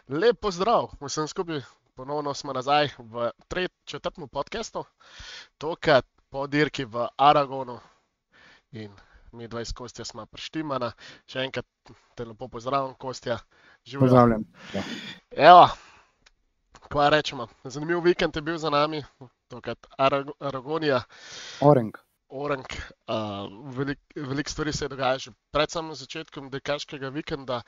Lep pozdrav, vsem skupaj. Ponovno smo nazaj v četrtem podkastu, tokrat po dirki v Aragonu in mi 20 Kostja smo prištimana. Še enkrat te lepo pozdravljam, Kostja, živijo. Pozdravljam. Ja. Evo, kva rečemo, zanimiv vikend je bil za nami, tokrat Aragonija. Orenk. Veliko stvari se je dogajalo že pred samim začetkom dirkaškega vikenda.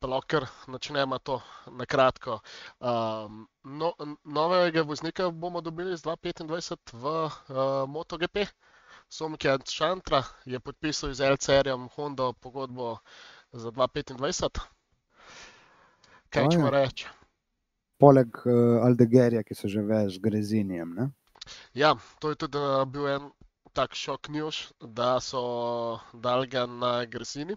Pa lahko načnemo to na kratko. Novega voznika bomo dobili z 2025 v MotoGP. Somkjær Chantra je podpisal z LCR-jem Honda pogodbo za 2025. Kaj ćemo reči? Poleg Aldeguerija, ki se že ve z Grezinijem, ne? Ja, to je tudi bil en tak šok news, da so dali ga na Grezini.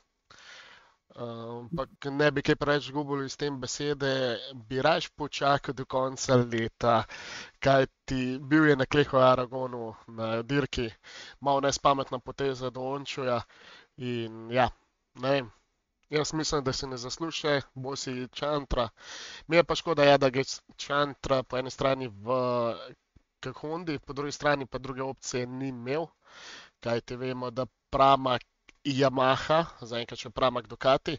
Ampak ne bi kaj preveč gubili s tem besede, bi raje počakal do konca leta, kajti bil je na klehu Aragonu na dirki, malo nespametna poteza do Ončuja in ja, ne vem, jaz mislim, da se ne zasluša, bo si Chantra. Mi je pa škoda, ja, da gre Chantra po eni strani k Hondi, po drugi strani pa druge opcije ni imel, kajti vemo, da Pramac Yamaha, zaenkrat še Pramac Ducati,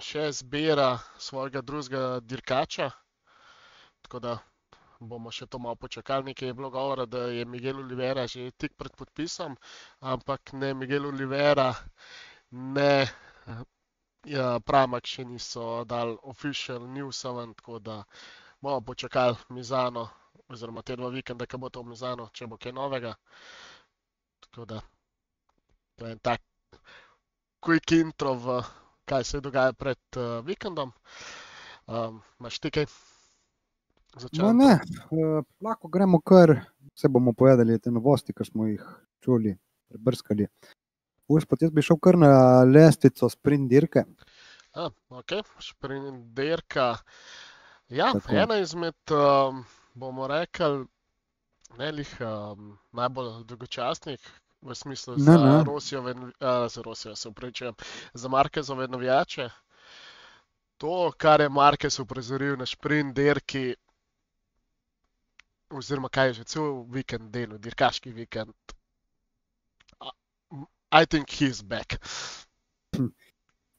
še zbira svojega drugega dirkača, tako da bomo še to malo počakali. Nekaj je bilo govora, da je Miguel Oliveira že tik pred podpisom, ampak ne Miguel Oliveira, ne Pramac še niso dali official newsa ven, tako da bomo počakali Misano, oziroma te dva vikenda, ko bo to v Misano, če bo kaj novega. Tako da, to je en tak quick intro v kaj se dogaja pred vikendom. Imaš ti kaj začeti? No ne, lahko gremo kar, vse bomo povedali te novosti, ki smo jih čuli, prebrskali. Gospod, jaz bi šel kar na lestvico sprint dirke. Ok, sprint dirka. Ja, Tako. ena izmed, bomo rekli, ne lih najbolj dolgočasnih, v smislu Ne, za ne. Rosija, se upravičujem, za Marquezove navijače. To, kar je Marquez uprizoril na sprint dirki, oziroma kaj je že cel vikend delal, dirkaški vikend, I think he's back.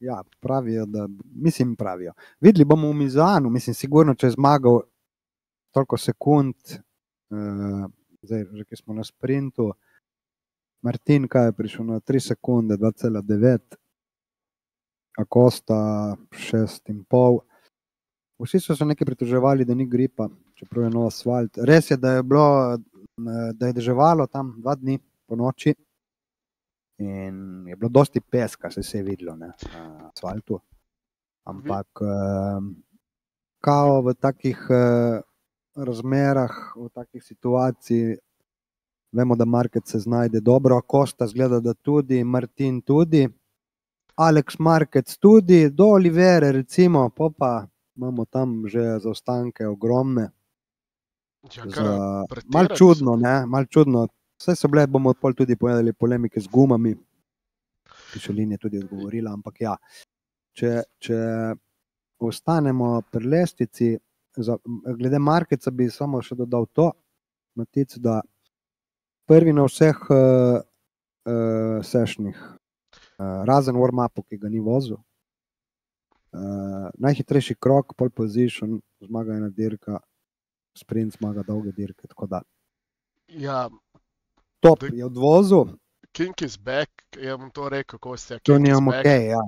Ja, pravijo, da, pravijo. Videli bomo v Misanu, sigurno, če je zmagal toliko sekund, zdaj, že ki smo na sprintu, Martin, kaj je prišel na 3 sekunde, 2,9, Acosta 6,5. Vsi so se nekaj pritoževali, da ni gripa, čeprav je nov asfalt. Res je, da je deževalo tam 2 dni po noči in je bilo dosti peska, se je videlo, ne, na asfaltu. Ampak kao v takih razmerah, v takih situacij, vemo, da Marquez se znajde dobro, Acosta zgleda, da tudi, Martin tudi, Alex Marquez tudi, do Olivere recimo, pa imamo tam že zaostanke ogromne. Mal čudno, ne, mal čudno. Vse so bile, bomo pol tudi povedali, polemike z gumami, Michelin je tudi odgovorila, ampak ja, če ostanemo pri lestvici, glede Marqueza bi samo še dodal to, Matic, da prvi na vseh sešnih, razen warm-upu, ki ga ni vozil, najhitrejši krok, pole position, zmaga ena dirka, sprint zmaga dolge dirke, tako da Ja, top je odvozil. King is back, je bom to rekel, Kostja, To King is nimamo back. okej, ja.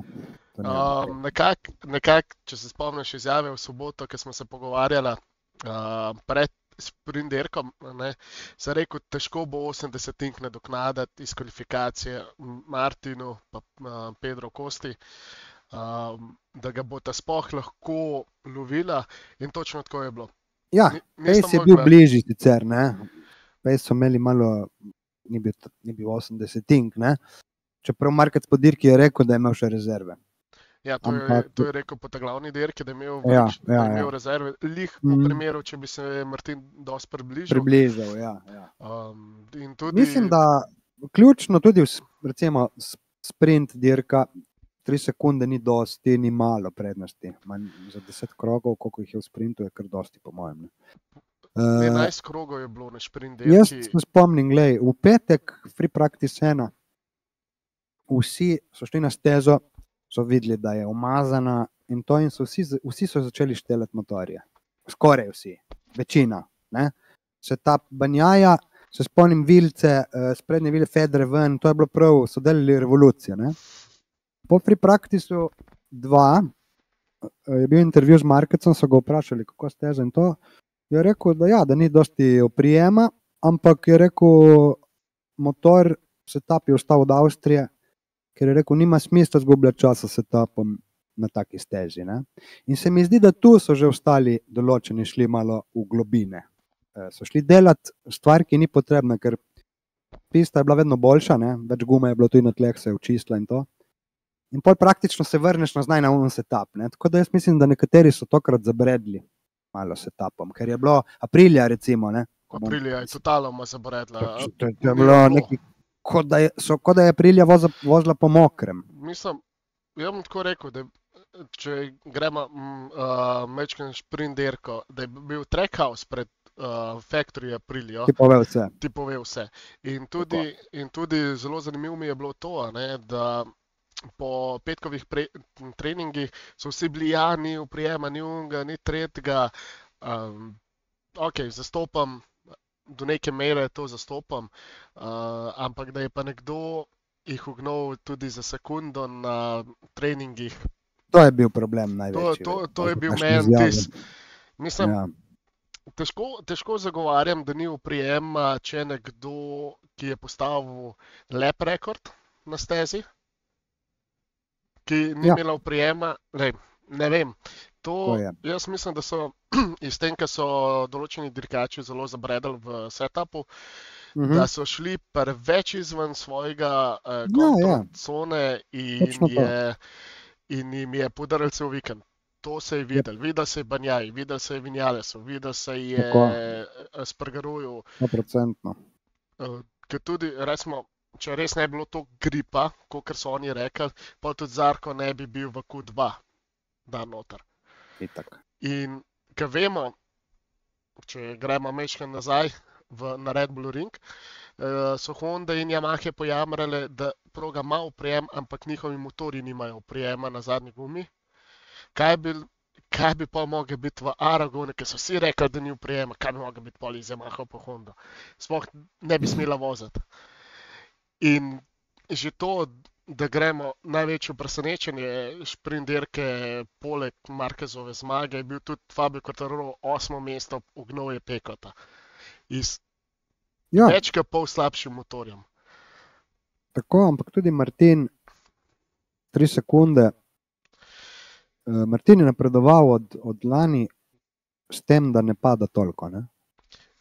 Nekako, če se spomniš izjave v soboto, ko smo se pogovarjali pred sprint dirkom, sem rekel, težko bo 80 nadoknaditi iz kvalifikacije Martinu pa Pedro Costi, da ga bo ta sploh lahko lovila, in točno tako je bilo. Ja, Nisem Pace je mogla- bil bližji sicer, ne. Pace so imeli malo, ni bil 80, ne. Čeprav Marquez po dirki je rekel, da je imel še rezerve. Ja, Ampak- to je rekel po ta glavni dirki, da je imel, Ja, da je ja, imel ja. rezerve. Lih v Mhm. primeru, če bi se Martin dosti približal. Približal, ja. In tudi, Mislim, da ključno tudi recimo sprint dirka, 3 sekunde ni dosti, ni malo prednosti. Za 10 krogov, koliko jih je v sprintu, je kar dosti, po mojem. Ne. 11 krogov je bilo na sprint Jaz dirki. se spomnim, glej, v petek, free practice 1, vsi so šli na stezo, so videli, da je umazana in to, in so vsi so začeli šteleti motorje. Skoraj vsi, večina. Ne. Se ta banjaja, se spomnim vilce, sprednje vile Fedre ven, to je bilo prav, so delali revolucije. Ne. Po free practiceu 2 je bil intervju z Markecom, so ga vprašali, kako steza in to. Je rekel, da ja, da ni dosti oprijema, ampak je rekel, motor setup je ostal od Avstrije, ker je rekel, nima smisla zgubljati časa setupom na taki stezi. Ne? In se mi zdi, da tu so že ostali določeni, šli malo v globine. So šli delati stvar, ki ni potrebna, ker pista je bila vedno boljša, ne? Več gume je bilo tudi na tleh, se je očistila in to. In pol praktično se vrneš nazaj na un setup. Ne? Tako da jaz mislim, da nekateri so tokrat zabredli malo setupom, ker je bilo aprilija recimo. Ne? Aprilija je totalno zabredla. To je bilo nekaj, kot da je aprilija vozila po mokrem. Mislim, jaz bom tako rekel, da če gremo mečken sprint dirko, da je bil trackhouse pred Factory Aprilijo. Ti pove vse. In tudi zelo zanimivo mi je bilo to, ne, da po petkovih treningih so vsi bili, ja, ni uprijema, ni unga, ni tretjega. Ok, zastopam, do neke mere to zastopam, ampak da je pa nekdo jih ugnal tudi za sekundo na treningih. To je bil problem največji. To je bil meni tis. Mislim, ja. Težko zagovarjam, da ni uprijema, če nekdo, ki je postavil lap rekord na stezi, ki ni imela uprijema, ne vem. Jaz mislim, da so iz tem, ker so določeni dirkači zelo zabredali v setupu, da so šli preveč izven svojega kontrol cone in jim je podaril cel vikend. To se je videl. Videl se je Banjaj, videl se je Vinjalesov, videl se je Spargaruju. 100%. Ker tudi, resmo, če res ne bi bilo to gripa, kot so oni rekli, pa tudi Zarko ne bi bil v Q2 dan noter. Itak. In ker vemo, če gremo mečken nazaj na Red Bull Ring, so Honda in Yamaha pojamrale, da proga ima uprijem, ampak njihovi motori nimajo uprijema na zadnji gumi. Kaj bi pa mogel biti v Aragonu, ker so vsi rekli, da ni uprijema, kaj bi mogel biti pol iz Yamaha po Honda. Sploh ne bi smela voziti. In že to, da gremo največje presenečenje sprint dirke poleg Marquezove zmage, je bil tudi Fabio Quartararo 8. mesto ugnal je Pekota. Več kot pol slabšim motorjem. Tako, ampak tudi Martin 3 sekunde. Martin je napredoval od lani s tem, da ne pada toliko. Ne?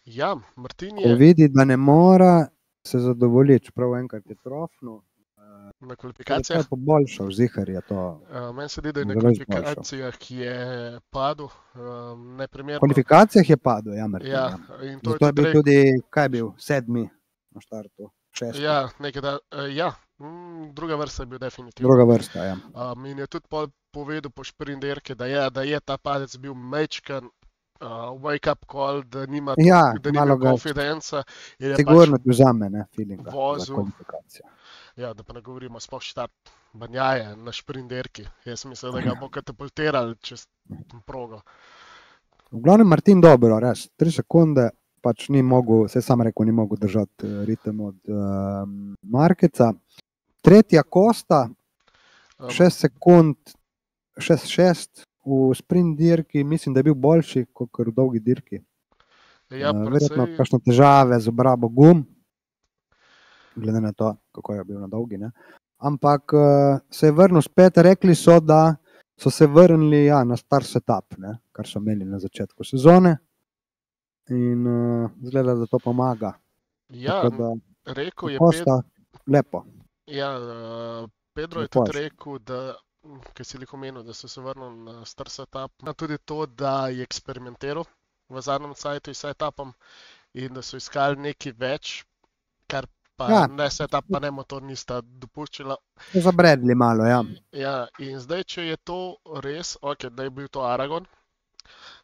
Ja, Martin je... Ko vidi, da ne mora se zadovoljiti, čeprav enkrat je trofnul. Na kvalifikacijah? Je poboljšal, zihar je to. Meni se zdi, da je na kvalifikacijah je padel neprimerno. V kvalifikacijah je padel, ja, Martin. Ja, in to je bil tudi, kaj je bil, 7. na štartu, 6. Ja, druga vrsta je bil definitivno. Druga vrsta, ja. In je tudi povedal po sprint dirki, da je ta padec bil mečken wake up call, da nima konfidenca. Sigurno ti vzame, ne, feelinga za kvalifikacijo. Ja, da pa ne govorimo sploh štart Banjaje na sprint dirki. Jaz mislim, da ga bo katapultirali čez progo. V glavnem Martin dobro, res, 3 sekunde, pač ni mogel, se sam rekel, ni mogel držati ritem od Markeca. Tretja Costa, 6 sekund, 6-6 v sprint dirki, mislim, da je bil boljši kot v dolgi dirki. Ja, verjetno kakšne težave z obrabo gum, glede na to, kako je bil na dolgi. Ne? Ampak se je vrnil spet, rekli so, da so se vrnili na star setup, ne? Kar so imeli na začetku sezone in zgleda, da to pomaga. Ja, rekel je Costa, lepo. Ja, Pedro je tudi rekel, da ki si lahko omenil, da so se vrnili na star setup. Tudi to, da je eksperimentiral v zadnjem cajtu s setupom in da so iskali nekaj več, kar pa Ja. ne setup, pa ne motor nista dopuščala. So zabredli malo, ja. Ja, in zdaj, če je to res, ok, da je bil to Aragon,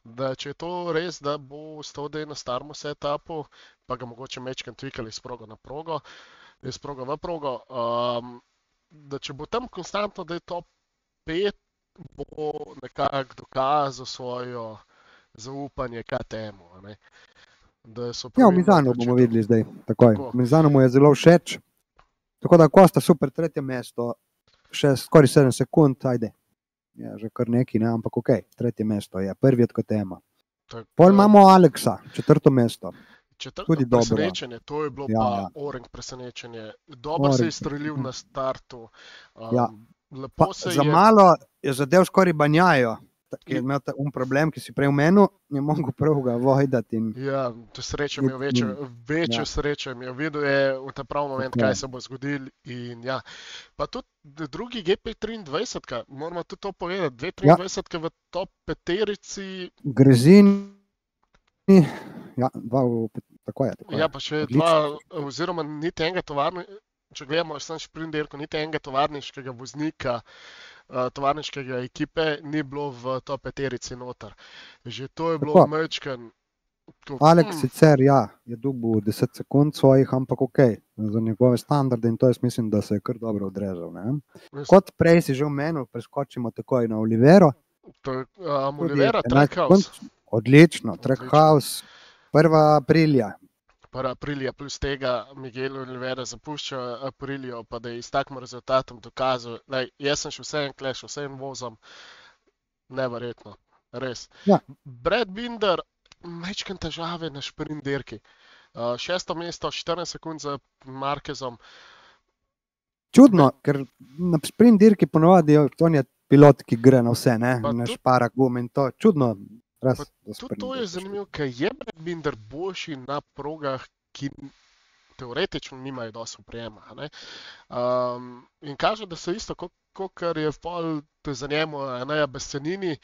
da če je to res, da bo stal da je na starem setupu, pa ga mogoče mečkam tvikali iz progo na progo, iz progo v progo, da če bo tam konstantno, da je top 5, bo nekako dokazal svojo zaupanje KTM-u, a ne. Da so Ja, v pravilno Mizanu bomo odločitev. videli zdaj, takoj. Tako. Mizanu mu je zelo všeč, tako da Costa super, tretje mesto, še skoraj 7 sekund, ajde. Ja, že kar neki, ne, ampak ok, tretje mesto je, prvi od KTM-a. Tako, Pol imamo Aleksa, četrto mesto. četrto tudi dobro. presenečenje, to je bilo Ja, pa ja. Oreng presenečenje. Dobro se je Oreng. strelil na startu. Ja. Lepo Pa, se za je. malo je zadev skoraj Banjajo, ki je imel ta problem, ki si prej omenil, je mogel prav ga vojdati. In Ja, to srečo imel večjo Ja. srečo, imel videl je v ta prav moment, Tako je. kaj se bo zgodil. In ja, pa tudi drugi GP23, moramo tudi to povedati, 223 v top peterici, Grezini, ja, tako je. ja, pa še Odlično. dva, oziroma niti enega če gledamo samo šprint dirko, niti enega tovarniškega voznika, tovarniškega ekipe ni bilo v top peterici noter. Že to je bilo Tako. mečken. Aleks sicer ja, je dobil 10 sekund svojih, ampak ok, za njegove standarde in to jaz mislim, da se je kar dobro odrezal. Ne? Kot prej si že omenil, preskočimo takoj na Olivero. Olivera, Tudi 11 Trackhouse. sekund. Odlično, Trackhouse, 1. aprilja. 1. aprilja plus tega Miguel Olivera zapušča Aprilijo, pa da je s takim rezultatom dokazal, lej, jaz sem še vsem kleš, vsem vozom, neverjetno, res. Ja. Brad Binder, mečken težave na šprint dirki. 6. mesto, 14 sekund za Marquezom. Čudno, ker na sprint dirki ponovadi on je pilot, ki gre na vse, ne, Pa ne tudi- špara gum in to. Čudno. Res, Pa za Tudi sprint to je dirko. zanimivo, ker je Brad Binder boljši na progah, ki teoretično nimajo dosti oprijema. a ne. In kaže, da se isto, kot je v pol za njemu Eneja Bastianini,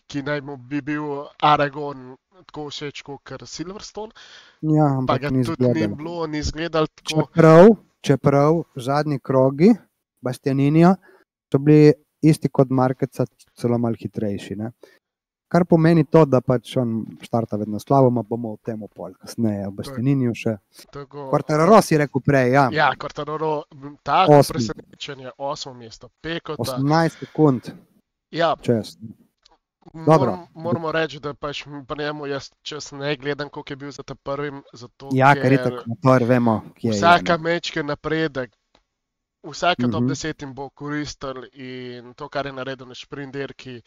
ki naj mu bi bil Aragon tako všeč kot Silverstone, Ja, pa ampak ga ni tudi ni izgledalo. bilo, ni izgledal tako. Čeprav zadnji krogi Bastianinija so bili isti kot Markeca, celo malo hitrejši. Ne? Kar pomeni to, da pač on štarta vedno slabo, bomo o tem pol kasneje, o Bastianiniju še. tako Quartararo si rekel prej, ja. Ja, Quartararo, tako Osmi. presenečenje, 8. mesto, Pekota. 18 sekund Ja, čez. Dobro. moramo reči, da pač pri njemu jaz čas ne gledam, koliko je bil za ta prvim, zato Ja, ker je tako motor, vemo, kje je. vsaka ne. mečka napredek, vsaka top Mhm. 10 jim bo koristil in to, kar je naredil na šprint dirki,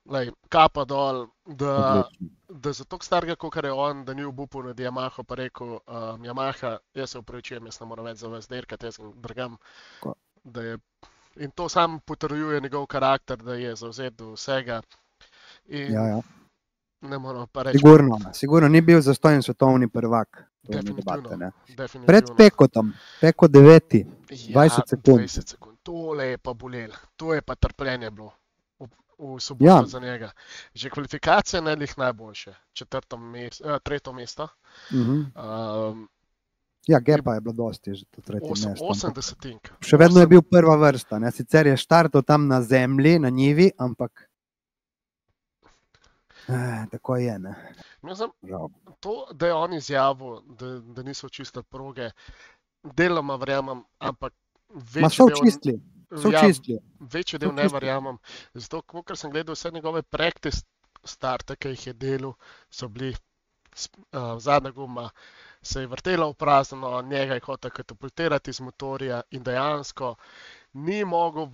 lej, kapa dol, da Odlično. za tako starega, kot je on, da ni obupal nad Yamaho, pa rekel, Yamaha, jaz se upravičujem, jaz ne moram več za vas dirkati, jaz sem drgam, Tako. da je, in to sam potrjuje njegov karakter, da je zavzet do vsega. In Ja, ja. ne moramo pa reči, Sigurno ni bil zastojen svetovni prvak. To ni definitivno, debate, ne. definitivno. Pred Pekotom, Peko 9, Ja, 20 sekund. 20 sekund. Tole je pa bolelo, to je pa trpljenje bilo v soboto Ja. za njega. Že kvalifikacije ne lih najboljše, tretje mesto. Ja, gepa je bilo dosti, že to tretje mesto. 80. Še vedno je bil prva vrsta, ne? Sicer je štartal tam na zemlji, na njivi, ampak tako je, ne. Mislim, Žal. to, da je on izjavil, da niso čiste proge, deloma verjamem, ampak Ma so očistili, so ja, očistili. večji del So ne čisti. verjamem. Zato, ker sem gledal vse njegove practice starte, ki jih je delal, so bili zadnja guma, se je vrtela v prazno, njega je hotel katapultirati iz motorja in dejansko ni mogel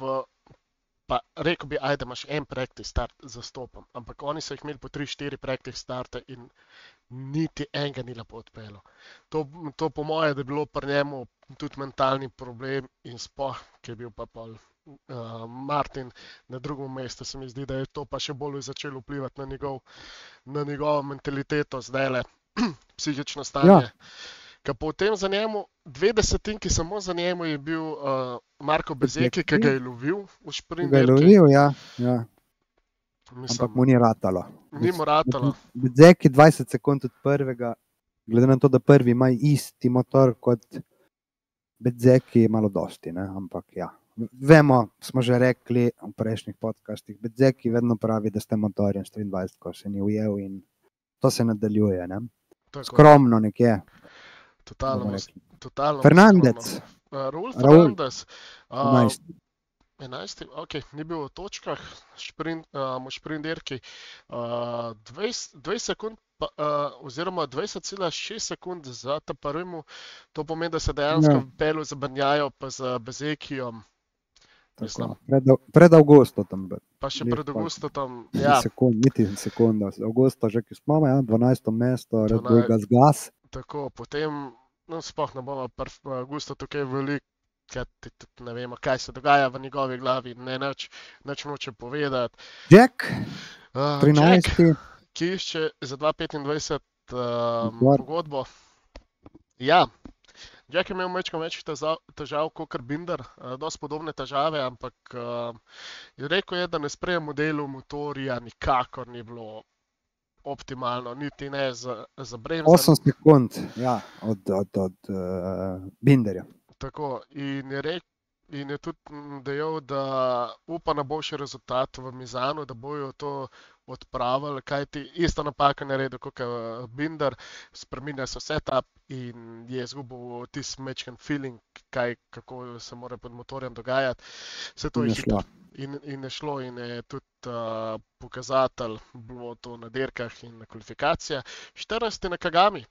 pa rekel bi, ajde, imaš en practice start zastopam, ampak oni so jih imeli po 3-4 practice starte in niti enega ni lepo odpeljal. To po moje, da je bilo pri njemu tudi mentalni problem in sploh, ki je bil pa pol Martin na drugem mestu, se mi zdi, da je to pa še bolj začelo vplivati na njegovo mentaliteto zdajle, psihično stanje. Ja. Ker potem za njemu, 20 samo za njemu je bil Marko Bezeki, ki ga je lovil v Ga je šprinterki. lovil, ja, ja. Mislim, Ampak mu ni ratalo. ni mu ratalo. Bezeki 20 sekund od prvega, glede na to, da prvi ima isti motor kot Bezzeki malo dosti, ne? Ampak ja. Vemo, smo že rekli v prejšnjih podcastih, Bezzeki vedno pravi, da ste motorjem 23, ko se ni ujel in to se nadaljuje. Ne? Skromno nekje. Totalno Fernandez. Raul Fernandez. 11. Ok, ni bil v točkah, šprint dirki. 20 sekund, oziroma 20,6 sekund za ta prvemu. To pomeni, da se dejansko pelu zabrnjajo pa z Bezzekijom. Pred Augustom. Pa še pred Augustom. Ja. Niti sekunda. Augusto že ki smo, 12. mesto, Red Bull gas. Tako, potem, sploh ne bomo Augusto tukaj veliko, ker ne vemo, kaj se dogaja v njegovi glavi, nič noče povedati. Jack, 13. Ki išče za 2025 pogodbo. Ja, Jack je imel več težav kot Binder, dosti podobne težave, ampak rekel je, da ne sprejem modelu motorja nikakor ni bilo optimalno, niti ne za bremzanje. 8 sekund, ja, od Binderja. Tako, in je tudi dejal, da upa na boljši rezultat v Mizanu, da bojo to odpravili, kajti ista napaka naredil kot Binder, spreminja se setup in je izgubil tisti mečken feeling, kako se mora pod motorjem dogajati. Vse to je hitro in je šlo in je tudi pokazatelj bilo to na dirkah in na kvalifikacijah. 14. na Kagami.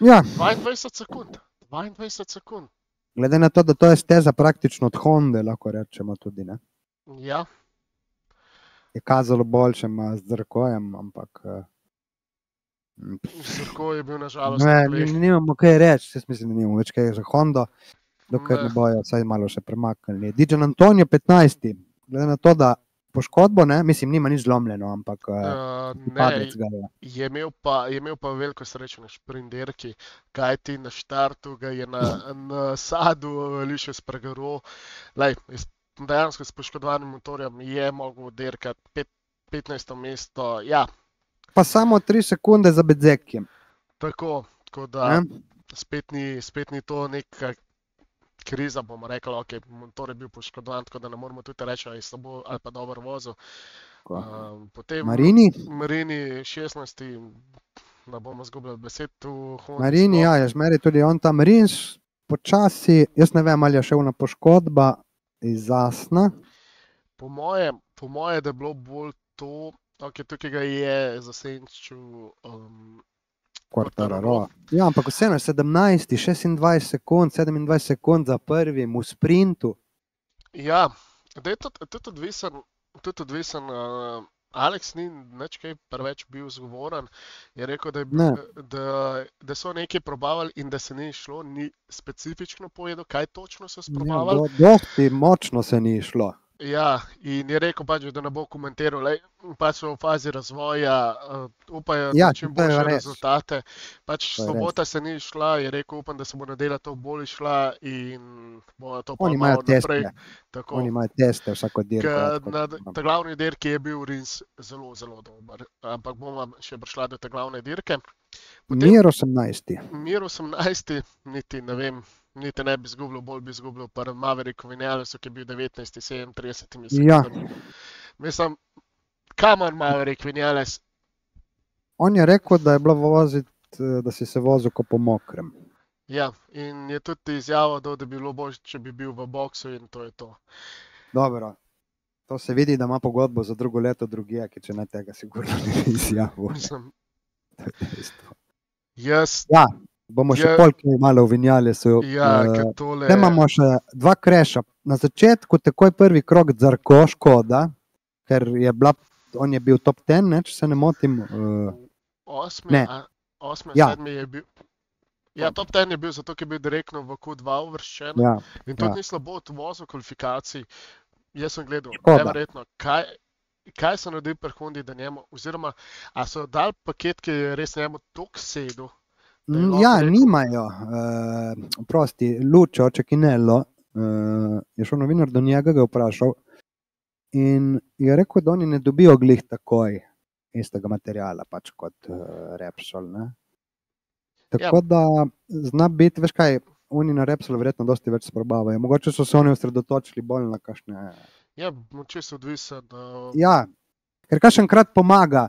Ja. 22 sekund. Glede na to, da to je steza praktično od Honde, lahko rečemo tudi, ne? Ja. Je kazalo boljše z Zarkojem, ampak... Zarko je bil nažalost... Nimamo kaj reči, jaz mislim, da nimamo več kaj za Hondo, dokaj ne bojo vsaj malo še premaknili. Dijan Antonio 15. Glede na to, da poškodbo, ne, mislim, nima nič zlomljeno, ampak padec ga je. Je imel pa veliko srečo na šprint dirki, kajti na štartu ga je na Sadu lišil Espargaro. Dejansko s poškodovanim motorjem je mogel dirkati 15. mesto, ja. Pa samo 3 sekunde za Bezzekjem. Tako da spet ni to neka kriza, bomo rekli, ok, motor je bil poškodovan, tako da ne moramo tudi reči, ali je slabo ali pa dobro vozil. Potem Marini 16. Da bomo zgubili besed v Hondi. Marini, ja, je zmeri tudi on tam. Rins počasi, jaz ne vem, ali je šel na poškodba iz Asna. Po moje, da je bilo bolj to, ok, tukaj ga je zasenčil Quartararo. Ja, ampak vseeno 17, 26 sekund, 27 sekund za prvim v sprintu. Ja, da je tudi odvisen, Alex ni nič kaj preveč bil zgovoren, je rekel, da so nekaj probavali in da se ni šlo, ni specifično povedal, kaj točno so sprobavali. Ja, dosti močno se ni šlo. Ja, in je rekel pač, da ne bo komentiral, pač so v fazi razvoja, upajo čim boljše rezultate. Pač sobota se ni šla, je rekel, upam, da se bo nedela to bolj šla in bo to pa malo naprej. Oni imajo teste vsako dirko. Na ta glavni dirki je bil Rins zelo, zelo dober, ampak bomo še prišla do te glavne dirke. Mir 18. Mir 18, niti ne vem. Niti ne bi izgubljal, bolj bi izgubljal pri Mavericku Vinalesu, ki je bil 19, 37 sekundami. Mislim, kamor Maverick Vinales? On je rekel, da je bilo voziti, da si se vozil kot po mokrem. Ja, in je tudi izjavil, da bi bilo bolj, če bi bil v boksu in to je to. Dobro, to se vidi, da ima pogodbo za drugo leto drugje, ki če ne tega sigurno ne izjavil. Mislim, bomo še polki malo v Vinjalesu. Ja, ker tole... Imamo še 2 kreša. Na začetku takoj prvi krog Zarko, škoda, ker on je bil top 10, ne, če se ne motim. 8, 7 je bil. Ja, top 10 je bil, zato ker je bil direktno v Q2 uvrščen. In to ni slabo od vozov kvalifikacij. Jaz sem gledal, neverjetno, kaj so naredili pri Hondi, da njemu, oziroma, a so dali paket, ki je res njemu toliko sedel. Ja, nimajo. Prosti, Lučo Čekinello je šel novinar do njega, ga vprašal in je rekel, da oni ne dobijo glih takoj istega materijala, pač kot Repsol, ne. Tako da zna biti, veš kaj, oni na Repsolu verjetno dosti več sprobavajo. Mogoče so se oni osredotočili bolj na kakšne... Ja, čisto odvisen. Ja, ker kakšenkrat pomaga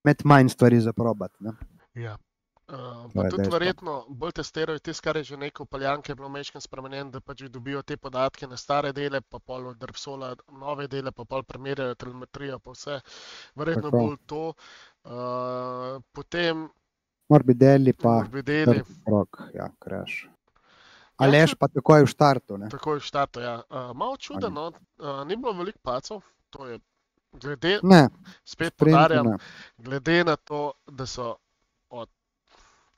imeti manj stvari za probati, ne. Ja. To Pa je tudi dejstvo. verjetno bolj testirajo tisto, kar je že neko Poljanke bilo mečken spremenjen, da pač dobijo te podatke na stare dele, pa pol od Repsola nove dele, pa pol primerjajo telemetrijo, pa vse. Verjetno Tako. bolj to. Potem Morbidelli pa Morbidelli. Rok, ja, Crash. Ja, Aleš pa takoj v štartu, ne. takoj v štartu, ja. Malo čuden, no. Ni bilo veliko pacov, to je glede, Ne, spet sprintu poudarjam, ne. glede na to, da so od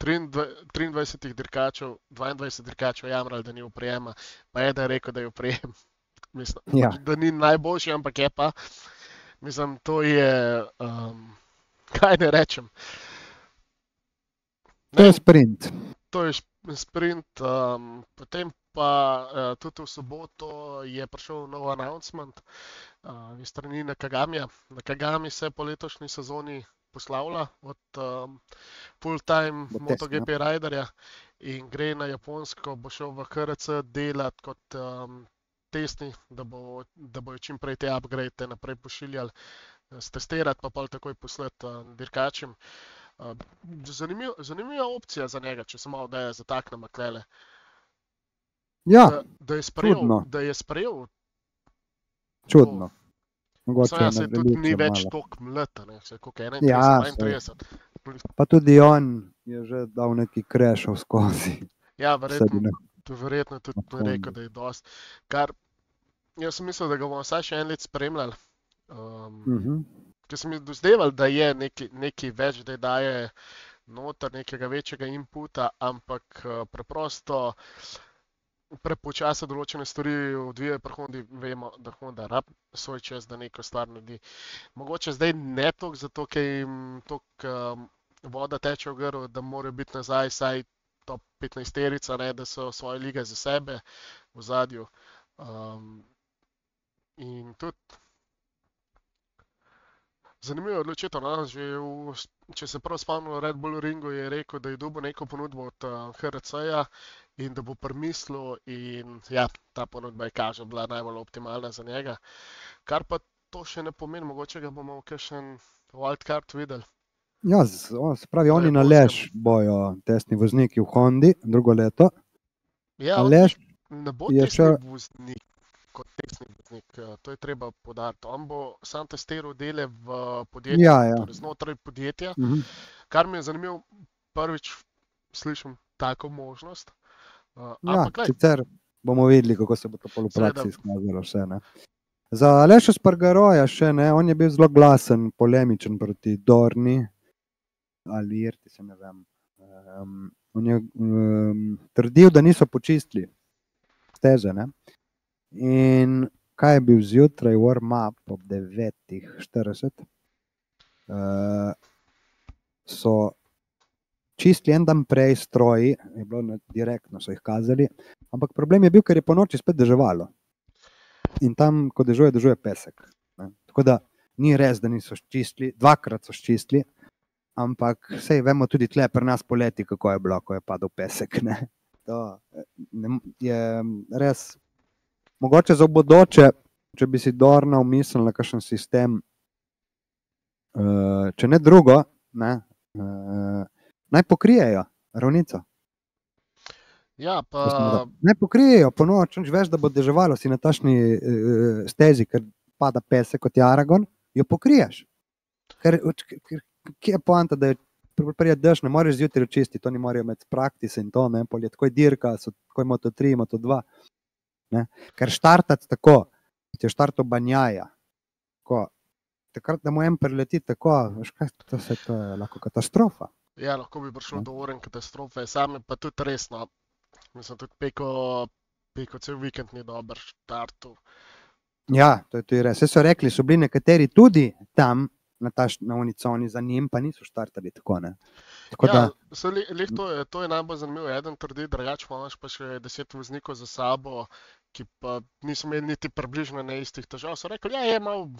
23 dirkačev, 22 dirkačev jamrali, da ni oprijema, pa je, da je rekel, da je oprijem. Mislim, Ja. da ni najboljši, ampak je pa. Mislim, to je, kaj ne rečem. To je sprint. To je sprint, potem pa tudi v soboto je prišel nov announcement iz strani Nakagamija. Nakagami se po letošnji sezoni poslavlja od full-time Bo MotoGP riderja in gre na Japonsko, bo šel v HRC delati kot testni, da bojo čim prej te upgrade naprej pošiljali, stestirati pa pol takoj poslati dirkačem. Zanimiva opcija za njega, če se malo da je zataknem klele. Ja, Da je sprejel, čudno. da je sprejel. Čudno. Mogoče Mislim, se tudi ni naveličan več malo. toliko mleta, ne, se koliko je, Ja, 31, 32. Pa tudi on je že dal neki crashov skozi. Ja, Vsedi na- verjetno tudi na rekel, Hondi. da je dost. Kar, jaz sem mislil, da ga bomo vsaj še en let spremljali. Ker sem mi dozdeval, da je nekaj več, da daje noter nekega večjega inputa, ampak preprosto prepočasno določene stvari odvijajo pri Hondi, vemo, da Honda rab svoj čas, da neko stvar naredi. Mogoče zdaj ne toliko, zato ker jim toliko voda teče v grlu, da morajo biti nazaj vsaj top 15-terica, ne, da so svoje lige za sebe v zadju. In tudi zanimivo odločitev, no? Če se prav spomnim, Red Bull Ringu je rekel, da je dobil neko ponudbo od HRC-ja in da bo premislil in ja, ta ponudba je kaže bila najbolj optimalna za njega. Kar pa to še ne pomeni, mogoče ga bomo v kakšen wildcard videli. Ja, se pravi, oni na Japonska. Aleš bojo testni vozniki v Hondi drugo leto. Ja, Aleš ne bo je testni še- voznik kot testni voznik, to je treba podariti. On bo sam testiral dele v podjetju, Ja. torej znotraj podjetja. Mhm. Kar mi je zanimivo, prvič slišim tako možnost. Ja, Ampak glej, sicer bomo videli, kako se bo to pol v Seveda. praksi izkazalo vse, ne. Za Aleša Spargaroja še, ne, on je bil zelo glasen, polemičen proti Dorni ali Irti, se ne vem. On je trdil, da niso počistili steze, ne. In kaj je bil zjutraj warm-up ob 9:40, so čistili en dan prej stroji, je bilo direktno, so jih kazali, ampak problem je bil, ker je po noči spet deževalo. In tam, ko dežuje pesek. Ne. Tako da ni res, da niso čistili, dvakrat so čistili, ampak sej vemo tudi tle pri nas poleti, kako je bilo, ko je padel pesek. Ne. To je res, mogoče za v bodoče, če bi si Dorna umislil na kakšen sistem, če ne drugo, ne, naj pokrijejo ravnico. ja, pa Ne pokrijejo po noč, nič veš, da bo deževalo, si na tašni stezi, ker pada pesek kot je Aragon, jo pokriješ. Ker kje je poanta, da je prije dež, ne moreš zjutraj očistiti, oni morajo imeti praktise in to, ne, pol je takoj dirka, so takoj Moto3, Moto2, ne, ker štartati tako, kot je štartal Banjaja, tako, takrat, da mu en preleti tako, veš kaj, to je lahko katastrofa. ja, lahko bi prišlo do oren katastrofe, same pa tudi resno. Mislim, tudi Peko cel vikend ni dober štartu. Ja, to je tudi res. Vse so rekli, so bili nekateri tudi tam na uniconi za njim, pa niso štartali tako, ne. Tako da, Ja, to je najbolj zanimivo. Eden trdi, drugače pa imaš pa še 10 voznikov za sabo, ki pa niso imeli niti približno na istih težav. So rekli, ja, je malo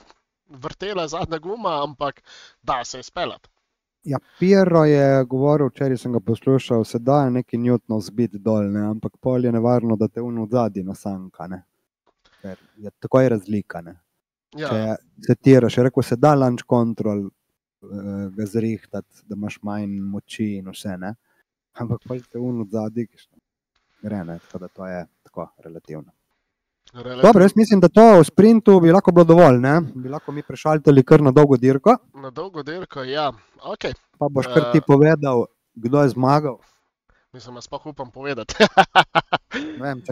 vrtela zadnja guma, ampak da se je speljati. Ja, Pirro je govoril, včeraj sem ga poslušal, se da neki Newtonov zbiti dol, ne? Ampak pol je nevarno, da te v zadnji nasanka, ne? Ker je tako je razlika, ne? Ja, Če se tiraš, je rekel, se da launch control ga zrihtati, da imaš manj moči in vse, ne? Ampak pol te v zadnji gre, ne? Tako da to je tako relativno. Dobro, jaz mislim, da to v sprintu bi lahko bilo dovolj, ne? Bi lahko mi prešaltali kar na dolgo dirko. Na dolgo dirko, ja, ok. Pa boš kar ti povedal, kdo je zmagal. Mislim, jaz pa upam povedati. Ne vem,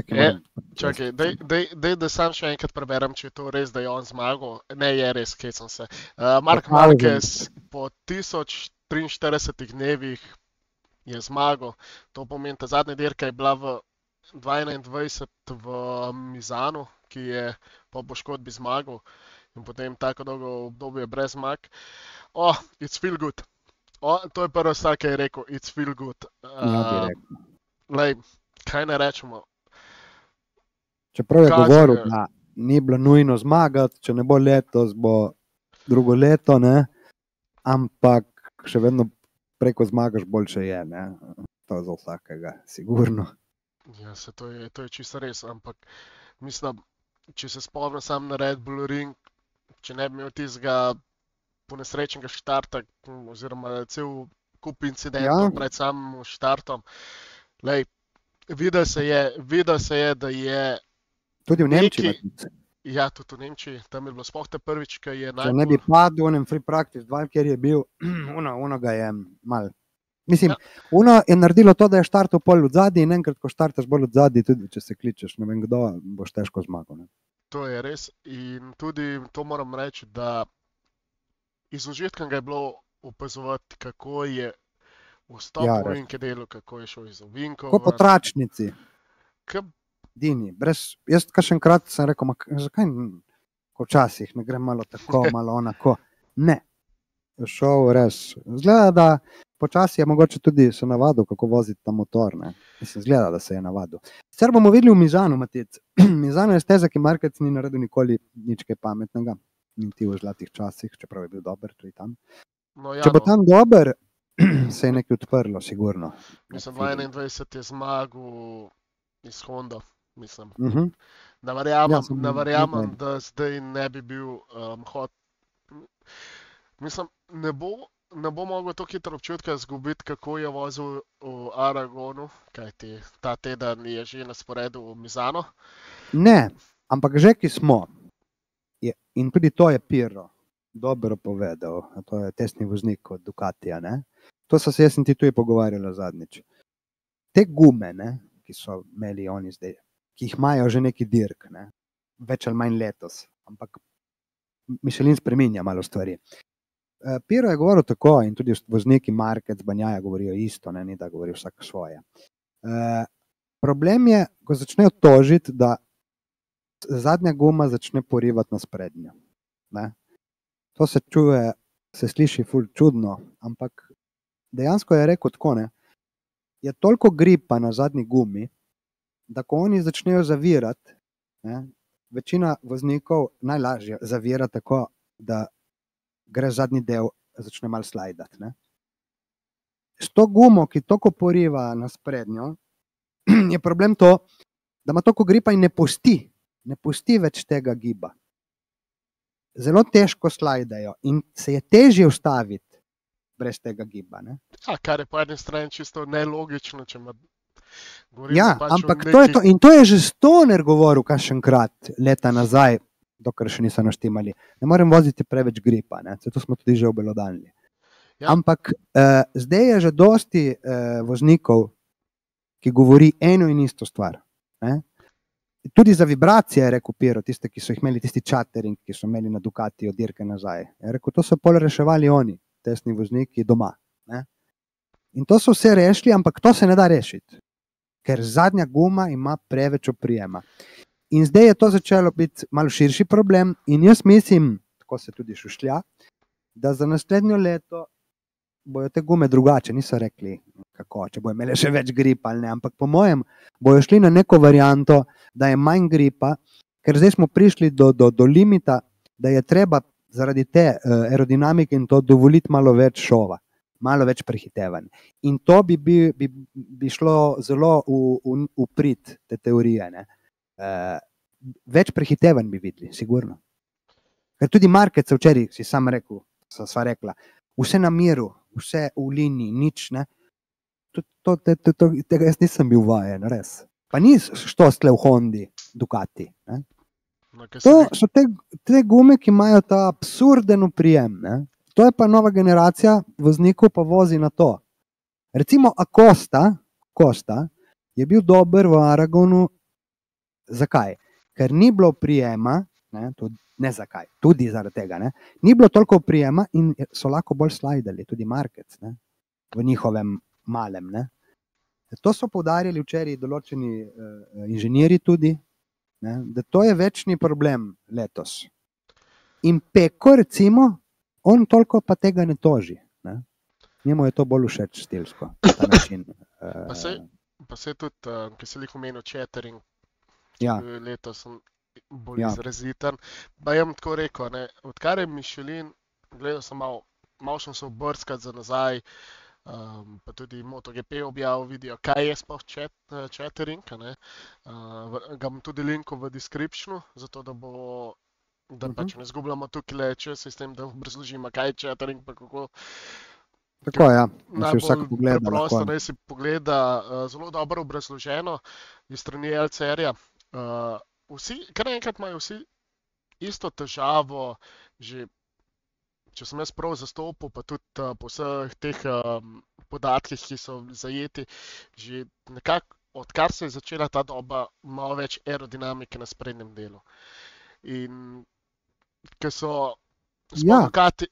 Čakaj, dej, da sam še enkrat preberem, če je to res, da je on zmagal. Ne, je res, kje sem se. Marc Marquez po 1043 dnevih je zmagal. To pomeni, da zadnja dirka je bila v 2021 v Mizanu, ki je po poškodbi zmagal in potem tako dolgo obdobje brez zmag. It's feel good. To je prva stvar, ki je rekel, it's feel good. Ja, bi rekel. Lej, kaj ne rečemo? Čeprav je govoril, da ni bilo nujno zmagati, če ne bo letos, bo drugo leto, ne? Ampak še vedno preko zmagaš boljše je, ne? To za vsakega, sigurno. Ja, to je čisto res, ampak mislim, če se spomnim sam na Red Bull Ring, če ne bi imel tistega ponesrečnega štarta, oziroma cel kup incidentov pred samim štartom, lej, videl se je, da je tudi v Nemčiji. Ja, tudi v Nemčiji, tam je bilo sploh te prvič, ki je najbolj... Če ne bi padel v enem free practice, kjer je bil, ono ga je mal. Mislim, ono je naredilo to, da je štartal pol od zadnji in enkrat, ko štartaš bolj od zadnji, tudi če se kličeš, ne vem kdo, boš težko zmagal. Ne? To je res in tudi to moram reči, da iz užitka ga je bilo opazovati, kako je vstopil v ovinke delu, kako je šel iz ovinkov. Kot po tračnici. Dini, jaz kakšenkrat sem rekel, zakaj včasih ne gre malo tako, malo onako. Ne, je šel res. Zgleda, da počasi je mogoče tudi se navadil, kako voziti ta motor. Ne? Mislim, zgleda, da se je navadil. Sicer bomo videli v Mizanu, Matic. Mizanu je steza, ki Marquez ni naredil nikoli nič kaj pametnega, niti v zlatih časih, čeprav je bil dober tudi tam. No, ja, če bo tam dober, se je nekaj odprlo, sigurno. Mislim, 21 je zmagal iz Honda, mislim. Da verjamem, da zdaj ne bi bil hod. Mislim, ne bo mogel to hitro občutka izgubiti, kako je vozil v Aragonu, kajti ta teden je že na sporedu v Mizano. Ne, ampak že ki smo, in tudi to je Pirro dobro povedal, to je testni voznik od Ducatija, ne? To so se jaz in ti tudi pogovarjali zadnjič. Te gume, ne, ki so imeli oni zdaj, ki jih imajo že neki dirk, ne, več ali manj letos, ampak Michelin spreminja malo stvari. Pirro je govoril tako in tudi vozniki Marquez, Banjaja govorijo isto, ne, ni da govori vsak svoje. Problem je, ko začnejo tožiti, da zadnja guma začne porivati na sprednjo. Ne. To se čuje, se sliši ful čudno, ampak dejansko je rekel tako, ne, je toliko gripa na zadnji gumi, da ko oni začnejo zavirati, ne, večina voznikov najlažje zavira tako, da gre zadnji del, začne malo slajdati. Ne. S to gumo, ki toliko poriva na sprednjo, je problem to, da ima toliko gripa in ne pusti več tega giba. Zelo težko slajdajo in se je težje ustaviti brez tega giba. Ne. Ja, kar je po eni strani čisto nelogično, če ima... Ja, ampak to je to. In to je že Stoner govoril kakšenkrat leta nazaj, dokler še niso naštimali. Ne morem voziti preveč gripa, ne. To smo tudi že obelodanili. Ja. Ampak zdaj je že dosti voznikov, ki govori eno in isto stvar. Ne. Tudi za vibracije je rekel Pirro, tiste, ki so jih imeli, tisti chartering, ki so imeli na Ducatiju dirke nazaj. Je rekel, to so pol reševali oni, testni vozniki doma. Ne. In to so vse rešili, ampak to se ne da rešiti. Ker zadnja guma ima preveč oprijema. In zdaj je to začelo biti malo širši problem in jaz mislim, tako se tudi šušlja, da za naslednjo leto bojo te gume drugače, niso rekli kako, če bojo imeli še več gripa ali ne, ampak po mojem bojo šli na neko varianto, da je manj gripa, ker zdaj smo prišli do limita, da je treba zaradi te aerodinamike in to dovoliti malo več šova, malo več prehitevanj. In to bi šlo zelo v prid te teorije. Ne? Več prehitevanj bi videli, sigurno. Ker tudi Market se včeraj, si sam rekel, sva rekla, vse na miru, vse v liniji, nič, ne. Tega jaz nisem bil vajen, res. Pa ni što stle v Hondi, Ducati, ne. To so te gume, ki imajo ta absurden oprijem, ne. To je pa nova generacija voznikov, pa vozi na to. Recimo Acosta je bil dober v Aragonu. Zakaj? Ker ni bilo oprijema, ne zakaj, tudi zaradi tega, ne? Ni bilo toliko oprijema in so lahko bolj slajdali, tudi Markec, ne? V njihovem malem. Ne? To so poudarjali včeraj določeni inženirji tudi, ne? Da to je večni problem letos. In Peko, recimo, on toliko pa tega ne toži. Ne? Njemu je to bolj všeč stilsko, ta način. Pa se tudi, ki se jih omenil Chattering, Ja. Letos sem bolj izraziten. Pa jem tako rekel, ne, odkar je Michelin, gledal sem malo sem se obrskati za nazaj, pa tudi MotoGP objavil video, kaj je sploh Chattering, ne. Ga bom tudi linkal v descriptionu, zato da pač ne zgubljamo tukaj čas s tem, da obrazložimo, kaj je Chattering, pa kako. Tako, ja. Najbolj preprosto, naj si pogleda, zelo dobro obrazloženo iz strani LCR-ja. Kar naenkrat imajo vsi isto težavo, že, če sem jaz prav zastopil, pa tudi po vseh teh podatkih, ki so zajeti, že nekako, odkar se je začela ta doba, malo več aerodinamike na sprednjem delu. In ker so Ducati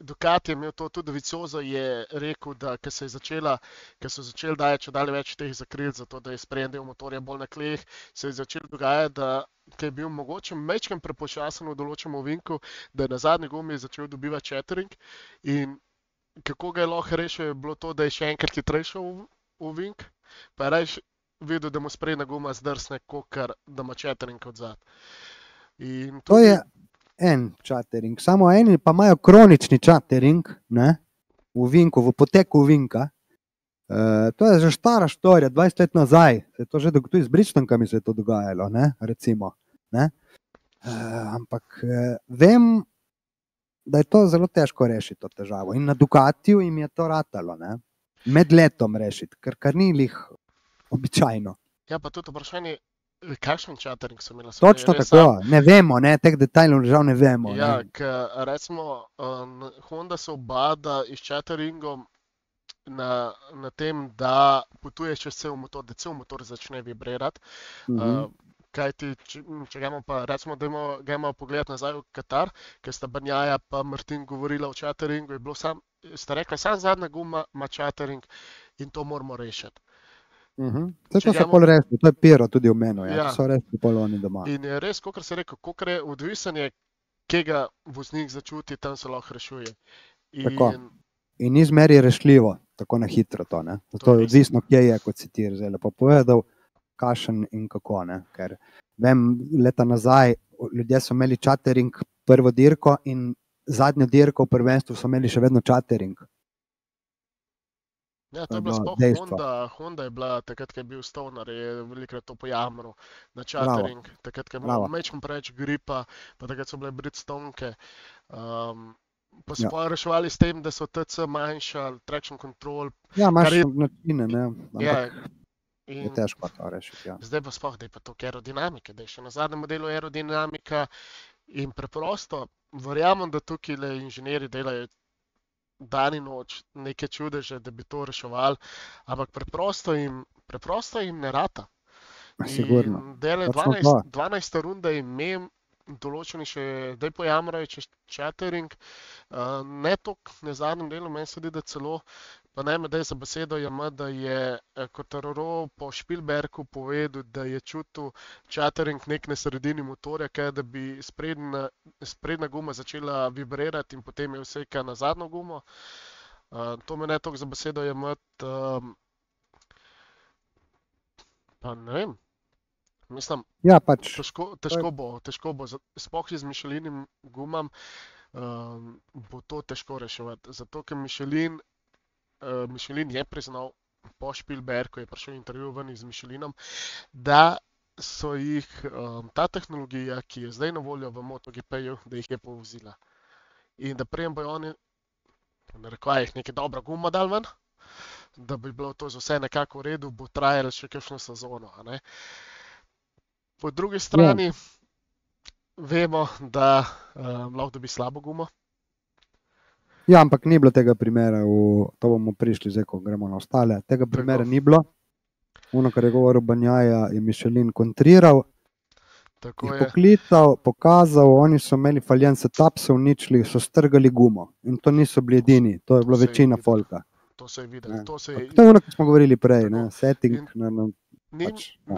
je imel to, tudi Dovizioso je rekel, da ker so začeli dajati čedalje več teh zakril, zato da je sprednji del motorja bolj na kleh, se je začelo dogajati, da je bil mogoče majčkeno prepočasen v določenem ovinku, da je na zadnji gumi začel dobivati Chattering. In kako ga je lahko rešil, je bilo to, da je še enkrat hitrejši v ovink, pa je raje videl, da mu sprednja guma zdrsne, kakor da ima Chattering od zad. In to je en Chattering, samo eni pa imajo kronični Chattering, ne, v ovinku, v poteku ovinka. To je že stara štorija, 20 let nazaj, se je to že tudi z Bridgestonkami se je to dogajalo, ne, recimo. Ne. Ampak vem, da je to zelo težko rešiti to težavo in na Ducatiju jim je to ratalo, ne, med letom rešiti, kar ni lih običajno. Ja, pa tudi vprašanje, kakšen Chattering so imeli? Točno tako, ne vemo, ne, teh detajlov žal ne vemo. Ja, ker recimo Honda se obada s Chatteringom na tem, da potuje čez cel motor, da cel motor začne vibrirati. Kajti, če gremo pa, recimo, da gremo pogledati nazaj v Katar, ker sta Banjaja pa Martin govorila o Chatteringu, je bilo sta rekla, samo zadnja guma ima Chattering in to moramo rešiti. To so pol resni, to je Piero tudi omenil, to so resni pol oni doma. In je res, kakor se rekel, kakor je odvisen je, kega voznik začuti, tam se lahko rešuje. Tako. In ni zmeri rešljivo, tako na hitro to, ne. To je odvisno, kje je, kot si ti zdaj lepo povedal, kakšen in kako, ne. Ker vem, leta nazaj, ljudje so imeli Chattering prvo dirko in zadnjo dirko v prvenstvu so imeli še vedno Chattering. Ja, to je bila sploh Honda je bila, takrat, ko je bil Stoner, je velikrat to pojamral na Chattering, takrat, ko je bilo mečkom preveč gripa, pa takrat so bile Bridgestonke. Pa so pa reševali s tem, da so TC manjšali, traction control. Ja, manjše načine, ne, ampak je težko to rešiti, ja. Zdaj pa sploh, da je pa toliko aerodinamike, da je še na zadnjem modelu aerodinamika in preprosto, verjamem, da tukaj inženirji delajo dan in noč neke čudeže, da bi to reševali, ampak preprosto jim ne rata. Sigurno. Dele 12. runda imem določeni še, zdaj pojamrajo čez Chattering, ne toliko na zadnjem delu, meni se zdi, da celo, pa ne me daj za besedo, da je Quartararo po Spielbergu povedal, da je čutil Chattering nek na sredini motorja, kaj da bi sprednja guma začela vibrirati in potem je vseka na zadnjo gumo. To me ne toliko za besedo pa ne vem. Mislim, ja, pač, težko bo, sploh z Michelinim gumam bo to težko reševati, zato ker Michelin Michelin je priznal po Spielbergu, je prišel intervju ven z Michelinom, da so jih ta tehnologija, ki je zdaj na voljo v MotoGP-ju, da jih je povozila. In da prejem bojo oni, na rekvajih, nekaj dobra guma dal ven, da bi bilo to za vse nekako v redu, bo trajalo še kakšno sezono. A ne? Po drugi strani vemo, da lahko dobi slabo gumo. Ja, ampak ni bilo tega primera, to bomo prišli zdaj, ko gremo na ostale. Tega primera ni bilo. Ono, kar je govoril Banjaja, je Michelin kontriral, jih poklical, pokazal, oni so imeli faljen setup, so uničili, so strgali gumo. In to niso bili edini, to je bilo večina folka. To se je videlo. To je ono, ki smo govorili prej, setting. Ni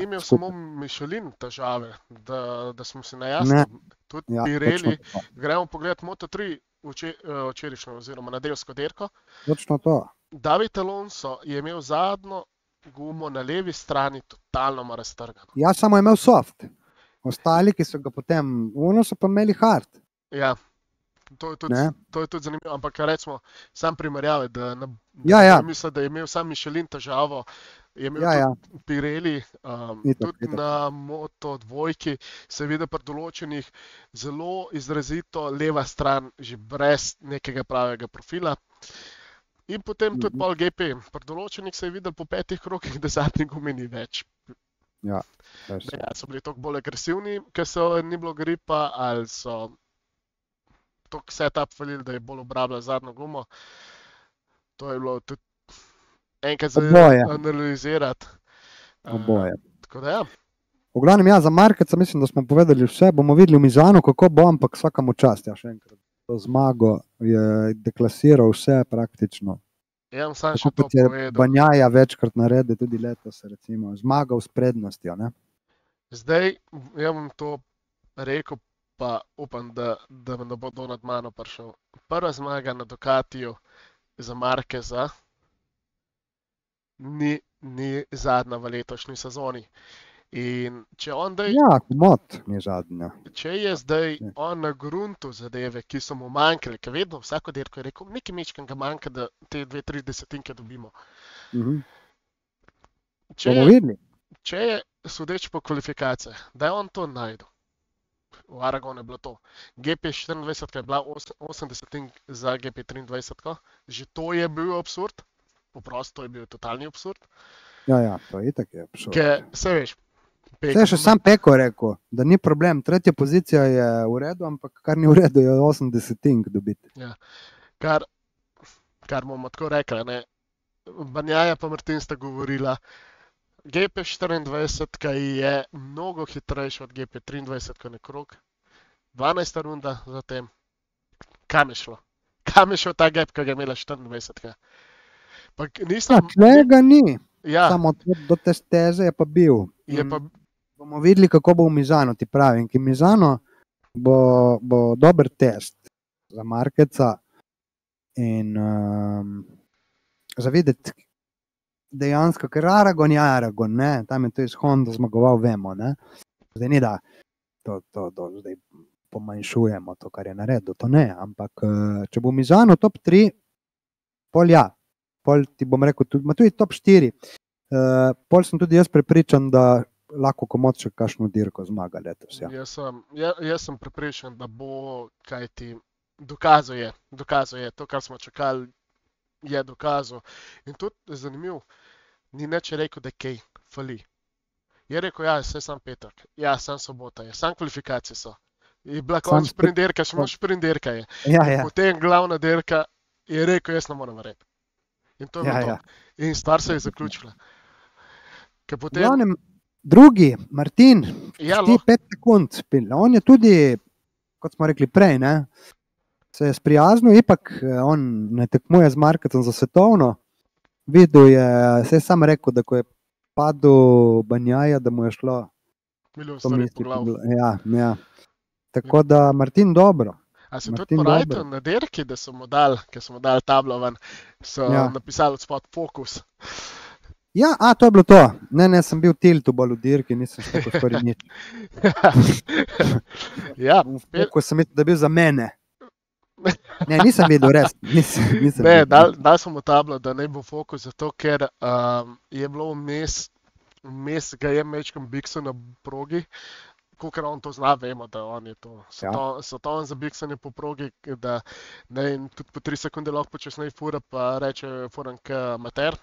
imel samo Michelin težave, da smo si najasni. Tudi Pirelli, gremo pogledati Moto3 včerajšnjo oziroma nedeljsko dirko. Točno to. David Alonso je imel zadnjo gumo na levi strani totalno raztrgano. Ja, samo je imel soft. Ostali, ki so ga potem, ono so pa imeli hard. Ja, to je tudi zanimivo, ampak recimo sam primerjave, da mislim, da je imel sam Michelin težavo, je imel tudi Pirelli, tudi na Moto2 se vidi pri določenih zelo izrazito leva stran, že brez nekega pravega profila. In potem tudi pol GP, pri določenih se je videl po 5 krogih, da zadnji gumi ni več. Ja, so bili toliko bolj agresivni, ker ni bilo gripa, ali so toliko setup falili, da je bolj obrabljal zadnjo gumo. To je bilo tudi enkrat za analizirati. Oboje. Tako da ja. V glavnem, za Marqueza mislim, da smo povedali vse. Bomo videli v Misanu, kako bo, ampak vsakemu čast. Ja, še enkrat. To zmago je deklasiral vse praktično. Ja, sam še to povedal. Banjaja večkrat naredi, tudi letos, recimo, zmagal s prednostjo. Ne? Zdaj, bom to rekel, pa upam, da ne bo do nad mano prišel. Prva zmaga na Ducatiju za Marqueza ni zadnja v letošnji sezoni. In če on daj... Ja, komot ni zadnja. Če je zdaj on na gruntu zadeve, ki so mu manjkali, ker vedno vsako dirko je rekel, nekaj mečkam ga manjka, da te 2-3 desetinke dobimo. Bomo videli. Če je sodeč po kvalifikacijah, da je on to najdel. V Aragonu je bilo to. GP24 je bila 8 desetink za GP23. Že to je bil absurd. Poprosto je bil totalni absurd. Ja, to je itak je absurd. Ker, se veš, Vse še sam Peko rekel, da ni problem. Tretja pozicija je v redu, ampak kar ni v redu je 8 desetink dobiti. Ja, kar bomo tako rekli, ne. Banjaja pa Martin sta govorila, GP24 je mnogo hitrejši od GP23 na krog. 12. runda zatem. Kam je šlo? Kam je šel ta gap, ki ga je imela 24? Tlega ni. Samo do te steze je pa bil. Bomo videli, kako bo v Misanu, ti pravim. Ki Misano bo dober test za Marqueza in za videti dejansko, ker Aragon je Aragon, ne? Tam je to iz Honda zmagoval, vemo. Ne? Zdaj ni da to zdaj pomanjšujemo to, kar je naredil, to ne, ampak če bo v Misanu top 3, pol ti bom rekel, tudi top 4, pol sem tudi jaz prepričan, da lahko komot še kakšno dirko zmaga letos. Ja. Jaz sem prepričan, da bo, kaj ti dokazal je, to, kar smo čakali, je dokazal. In tudi zanimiv, ni nič rekel, da kaj fali. Je rekel, vse sam petek, sam sobota je, sam kvalifikacije so. Je bila konc sprint dirka, še mož sprint dirka je. Potem glavna dirka je rekel, jaz ne moram verjeti. In to je bilo to. In stvar se je zaključila. Potem... Drugi, Martin, ti 5 sekund spil. On je tudi, kot smo rekli prej, ne, se je sprijaznil, ipak on ne tekmuje z Marquezom za svetovno. Videl je, se je sam rekel, da ko je padel Banjaja, da mu je šlo milijon stvari po glavu. Ja. Tako da Martin dobro. A se tudi porajte na dirki, da so mu dali, ker so mu dali tablo ven, so napisali odspod fokus. Ja, to je bilo to. Ne, sem bil tiltu bolj v dirki, nisem še tako skoraj nič. Ko sem mislil, da je bil za mene. Ne, nisem videl, res. Nisem Ne, videl. dal sem mu tablo, da ne bo fokus, zato ker je bilo vmes ga je mečkam Bixu na progi, kolikor on to zna, vemo, da on je to. Ja. So to on za Bixanje po progi, da ne, in tudi po 3 sekunde lahko počasneje fura, pa reče furan k mater.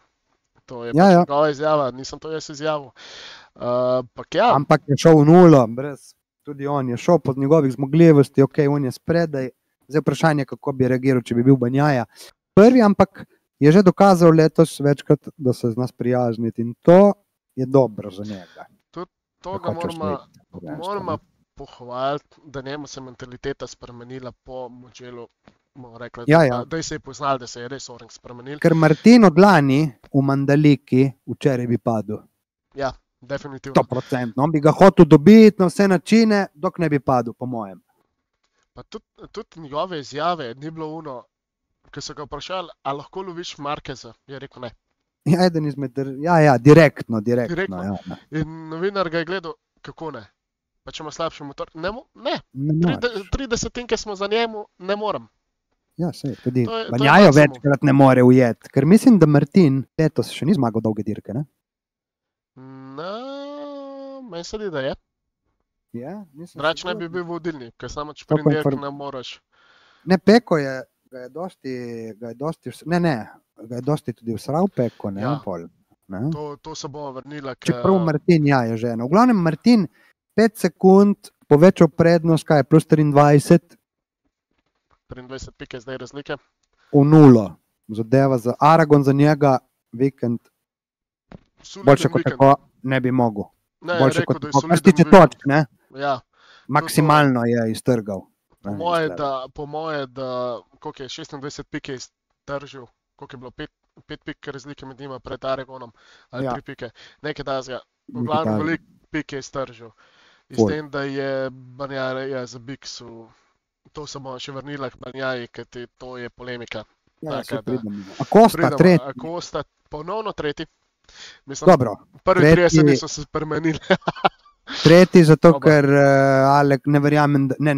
To je Ja, pač ja. njegova izjava, nisem to jaz izjavil. Ampak ja, Ampak je šel v nulo, brez. Tudi on je šel po njegovih zmogljivosti, ok, on je spredaj. Zdaj vprašanje, kako bi reagiral, če bi bil Banjaja prvi, ampak je že dokazal letos večkrat, da se zna sprijazniti in to je dobro za njega. to Če ga hočeš moramo iti prvenstvo, moramo ne. pohvaliti, da njemu se je mentaliteta spremenila po Mugellu. Bomo rekli, Ja, ja. da se je poznal, da se je res Orange spremenil. Ker Martin od lani v Mandaliki včeraj bi padel. Ja, definitivno. 100%. On bi ga hotel dobiti na vse načine, dok ne bi padel, po mojem. Pa tudi njegove izjave ni bilo uno, ki so ga vprašali, a lahko loviš Markeza. Je rekel ne. Ja, eden izmed, direktno. Direktno. Ja. In novinar ga je gledal, kako ne. Pa če ima slabši motor, ne, Ne moreš. 30 smo za njemu, ne morem. Ja, sej, tudi To je Banjajo maksimum. večkrat ne more ujeti, ker mislim, da Martin letos še ni zmagal dolge dirke, ne? Meni se zdi, da je. Ja, nisem Drač ne siguren. bi bil vodilni, ker samo To sprint dirk konfirm- ne moreš. Ne, Peko je, ga je dosti, ga je dosti tudi usral Peko, ne, Ja. pol. Ne? To se bomo vrnili. Čeprav Martin, ja, je že. V glavnem Martin 5 sekund povečal prednost, kaj je plus 23 23 pik je zdaj razlike. v nulo. Zadeva za Aragon, za njega vikend, Soliden boljše kot vikend. tako ne bi mogel. Ne, je Boljše rekel, kot da je tako, kar se soliden tiče vikend. točk, ne? Ja, Maksimalno je iztrgal. po moje, da koliko je 26 pik je iztržil, koliko je bilo 5 pik razlike med njima pred Aragonom, ali Ja. 3 pike, nekaj tasga. V Nekaj glavnem takega. veliko pik je iztržil. In s Ful. tem, da je Banjaja za Bixu, to se bomo še vrnili k Banjaji, ker to je polemika. Ja, Taka, se da- pridemo. A Kosta, Pridemo, tretji. a Kosta ponovno tretji. Mislim, Dobro, prvi tretji- 30 so se spremenili. tretji zato, Dober. ker Alek ne verjamem, da, ne,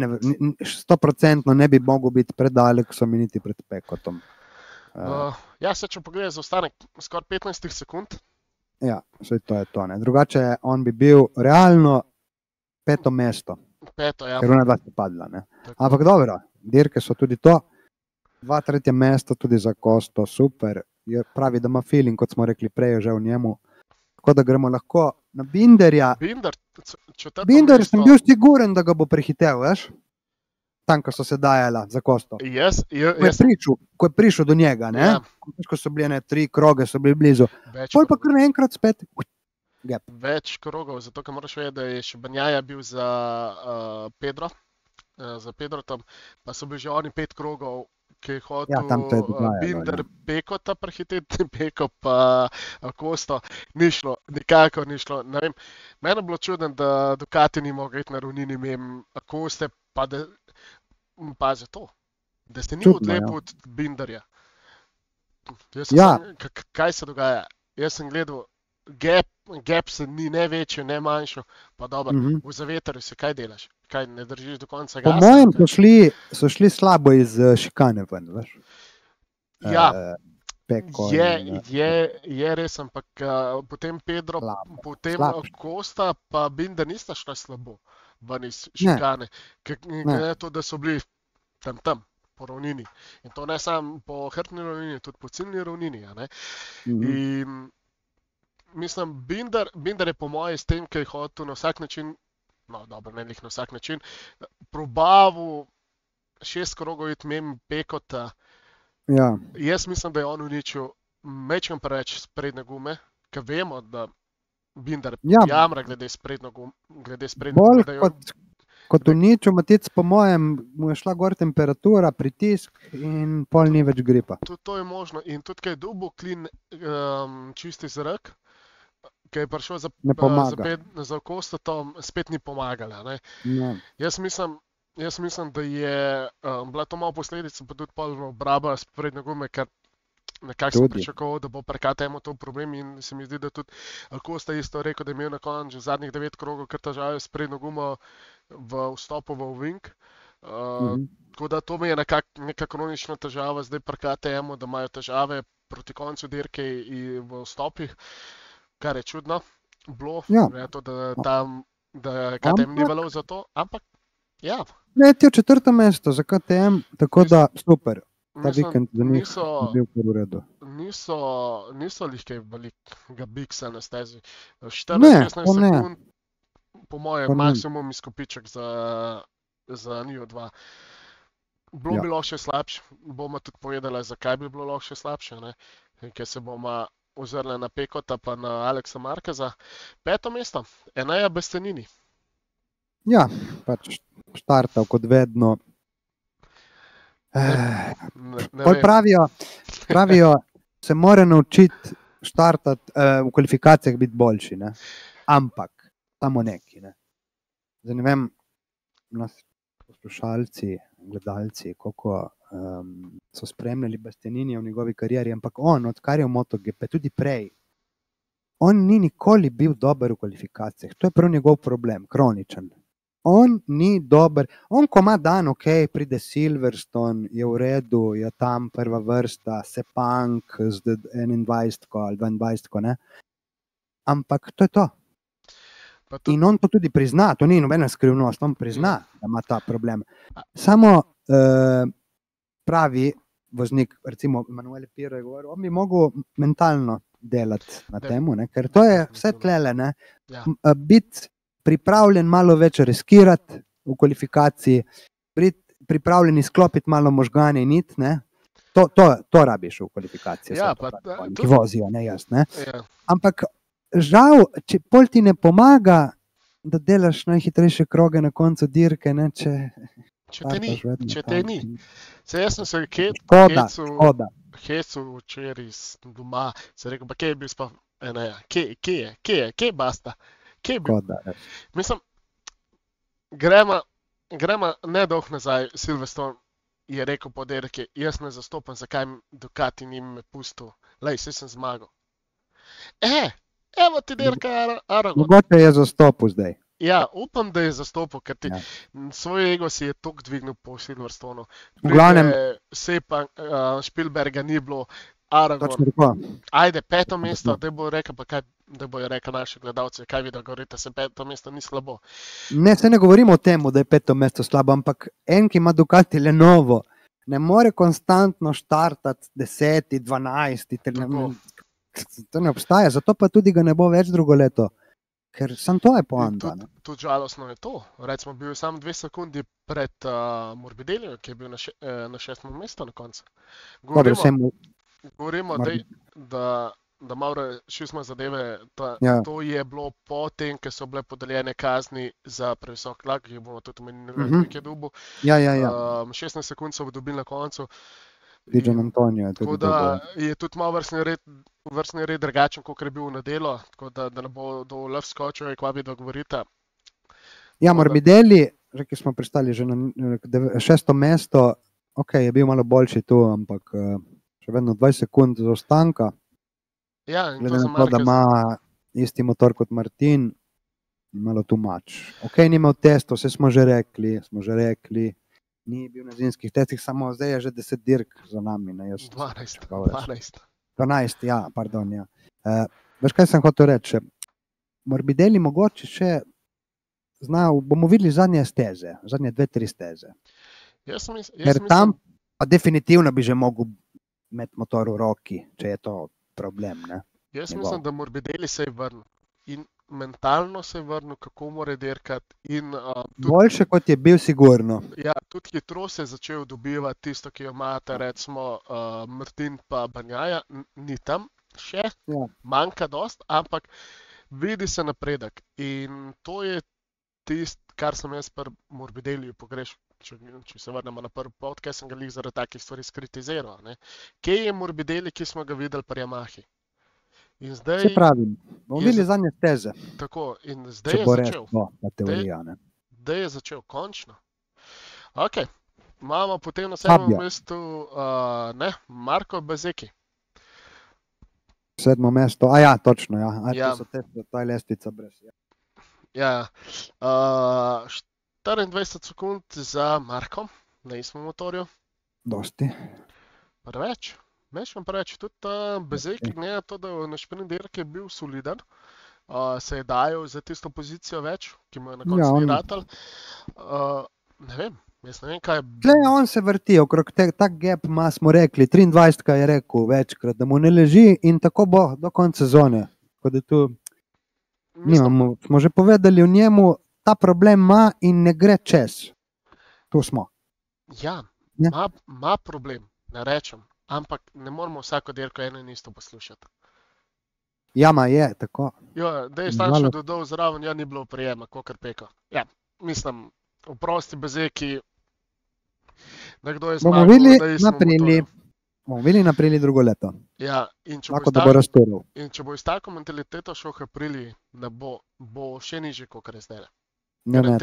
100% ne bi mogel biti pred Aleksom in niti pred Pekotom. Ja, se če pogledaš zaostanek, skoraj 15 sekund. Ja, vse to je to. Ne. Drugače, on bi bil realno 5. mesto, Peto, ja. ker ona dva sta padla. Ne. Tako. Ampak dobro, dirke so tudi to. 2 3. mesto tudi za Kosto, super. Je pravi, da ima feeling, kot smo rekli prej, že v njemu. Tako da gremo lahko na Binderja. Binder, četrto Binder mesto. sem bil siguren, da ga bo prehitel, veš? Tam, ko so se dajala za Kosto. Ko je prišel do njega, ne? Ja. Ko so bile 3 kroge, so bili blizu. Več, Pol pa kar naenkrat spet. Gap. več krogov, zato ker moraš vedeti, da je še Banjaja bil za Pedro, za Pedrotom, pa so bili že oni 5 krogov, ki je hotel Ja, tam to je dogajalo, Binder ja. Pekota prehiteti, Peko pa Kosto, ni šlo, nikakor ni šlo. Ne vem, meni je bilo čudno, da Ducati ni mogel iti na ravnini mem Koste, pa da, pazi to, da se ni Čudno, odlepil ja. od Binderja. Jaz sem Ja. kaj se dogaja? Jaz sem gledal, gap se ni ne večji, ne manjši, pa dobro, v zavetrju se kaj delaš? Kaj ne držiš do konca Po gasa? mojem so šli slabo iz šikane ven, veš? Ja, Peko je res, ampak potem Pedro, Slabo, potem slabše. Kosta pa Binder nista šla slabo ven iz šikane. Ne to, da so bili tam, po ravnini. In to ne samo po hrbtni ravnini, tudi po ciljni ravnini. A ne? In mislim, Binder je po mojem s tem, ki je hotel na vsak način, no dobro, ne lih na vsak način, probaval 6 krogov iti mimo Pekota. Ja. Jaz mislim, da je on uničil mečem preveč sprednje gume, ker vemo, da Binder jamra glede sprednje gume. Bolj kot uničil Matic, po mojem, mu je šla gor temperatura, pritisk in pol ni več gripa. To je možno. In tudi, kaj je dobil klin čisti zrak, ki je prišel za Kostatom, spet ni pomagala. Ne? Ja. Jaz mislim, da je bila to malo posledica, pa tudi pol obraba sprednje gume, ker nekako sem pričakoval, da bo prekatemo to problem in se mi zdi, da tudi Kosta isto rekel, da je imel na koncu zadnjih 9 krogov kar težave s sprednjo gumo v vstopu v ovink. Tako da to mi je neka kronična težava zdaj pri KTM-u, da imajo težave proti koncu dirke in v vstopih, kar je čudno bilo, Ja. to, da KTM ni valil za to, ampak ja. Ne, ti je 4. mesto za KTM, tako da super. Ta Mislim, vikend za njih je bil kar v redu. Niso lihke velikega biksa na stezi. Ne, 14-16 to ne. sekund, po mojem, To ne. maksimum izkupiček za njiju dva. Bilo Ja. bi lahko še slabše, bomo tudi povedali, zakaj bi bilo lahko še slabše, ne? Ker se bomo ozrli na Pekota pa na Aleksa Markeza. 5. mesto, Eneja Bastianini. Ja, pač štartal kot vedno. Ne Pol vem. pravijo, se mora naučiti štartati v kvalifikacijah biti boljši, ne? Ampak samo neki. Ne? Zdaj ne vem, nas poslušalci, gledalci, koliko so spremljali Bastianini v njegovi karieri, ampak on, odkar je v MotoGP, tudi prej, on ni nikoli bil dober v kvalifikacijah. To je prav njegov problem, kroničen. On ni dober, on ko ima dan, ok, pride Silverstone, je v redu, je tam prva vrsta, Sepang z 21 ali 22, ne? Ampak to je to. Pa tudi, In on to tudi prizna, to ni nobena skrivnost, on prizna, da ima ta problem. Samo pravi voznik, recimo Emanuele Piro je govoril, on bi mogel mentalno delati na temu, ne? Ker to je vse tlele, ne? ja. Biti pripravljen malo več riskirati v kvalifikaciji, pripravljen izklopiti malo možgane in iti, ne? To rabiš v kvalifikaciji, Ja, so to, pa ki tudi- vozijo, ne jaz, ne? Ja. Ampak žal, če pol ti ne pomaga, da delaš najhitrejše kroge na koncu dirke, ne, če startaš vedno če tam. te ni. Saj jaz sem se Škoda. hecu včeraj doma, sem rekel, pa kje je bil sploh Eneja, kje je Basta, kje je bil? Škoda, res. Mislim, gremo nedolgo nazaj, Silverstone je rekel po dirki, jaz ne zastopam, zakaj Ducati ni me pustil, lej, saj sem zmagal. Evo ti dirka Aragon. Mogoče je zastopil zdaj. Ja, upam, da je zastopil, ker ti Ja. svoj ego si je toliko dvignil po Silverstonu. V glavnem- Sepa, Spielberga ni bilo, Aragon. Točno tako. Ajde, 5. mesto, da bo rekel, pa kaj, da bojo rekli naši gledalci, kaj vi da govorite, se 5. mesto ni slabo. Ne, se ne govorimo o tem, da je 5. mesto slabo, ampak en, ki ima Ducati Lenovo, ne more konstantno štartati 10, 12, Tako. to ne obstaja, zato pa tudi ga ne bo več drugo leto, ker sem to je In poanta. ne. tudi žalostno je to. Recimo, bil je samo 2 sekundi pred Morbideljem, ki je bil na 6. mestu na koncu. Dobro, vsem, Govorimo, da malo šismo zadeve. Ja. To je bilo potem, ko so bile podeljene kazni za previsok tlak, ki jih bomo tudi omenili, Mhm. ki je dobil. ja. 16 sekund so dobili na koncu. Dijon Antonio je Tako tudi da dobil. je tudi malo vrstni red drugačen, kot je bil v nedeljo, tako da ne bo do lev skočil, kva bi da govorite. Ja, Morbidelli, že ki smo pristali že na 6. mesto, ok, je bil malo boljši tu, ampak še vedno 20 sekund zaostanka. Ja, in Glede to za na to, da Marquez. ima isti motor kot Martin, malo tumač. Ok, ni imel testov, vse smo že rekli, ni bil na zimskih testih, samo zdaj je že 10 dirk za nami. Ne, 12, ja, pardon. Ja. Veš, kaj sem hotel reči? Morbidelli mogoče še znal, bomo videli zadnje steze, zadnje 2-3 steze. Ker tam pa definitivno bi že mogel imeti motor v roki, če je to problem. Ne? Jaz njegov. mislim, da Morbidelli se je vrnil. In mentalno se je vrnil, kako mora dirkati. In Boljše kot je bil, sigurno. ja, tudi hitro se je začel dobivati tisto, ki jo imate, recimo Martin pa Banjaja, ni tam še, Ja. manjka dost, ampak vidi se napredek. In to je tisto, kar sem jaz pri Morbideliju pogrešal. Če se vrnemo na prvi podcast, sem ga lih zaradi takih stvari skritiziral. Ne. Kje je Morbidelli, ki smo ga videli pri Yamahi? In zdaj, Se pravi, bomo je videli za- zadnje steze, tako, in zdaj če je bo res začel. ta teorija. Ne? Da je začel, končno. Ok, imamo potem na 7. Fabio. mestu Marko Bezeki. 7. mesto, a ja, točno. Ja. A, Ja. to so te, ta je lestvica brez. Ja. Ja, 24 sekund za Marko. na istem motorju. Dosti. Preveč. Mešam preveč. Tudi ta Bezeki, ne, to, da na šprint dirki je bil soliden, se je dajal za tisto pozicijo več, ki mu je na koncu ni ratal. Ne vem, jaz ne vem, kaj je. Tlej, on se vrti okrog tak gap ima, smo rekli, 23 je rekel večkrat, da mu ne leži in tako bo do konca sezone. Tako da tu nimamo, smo že povedali, v njemu ta problem ima in ne gre čez. Tu smo. Ja, ima problem, ne rečem, ampak ne moramo vsako dirko eno in isto poslušati. Jama je, tako. Ja, da je Stančo dodal zraven, ja, ni bilo prijema, kakor peka. Ja, mislim, v prosti Bezeki, nekdo je zmagal, da je smo motorju. Bomo videli na Aprili drugo leto. Ja, in če bo iz tako mentaliteto šel v Aprili, ne bo še nižje, kot je zdaj. Ne,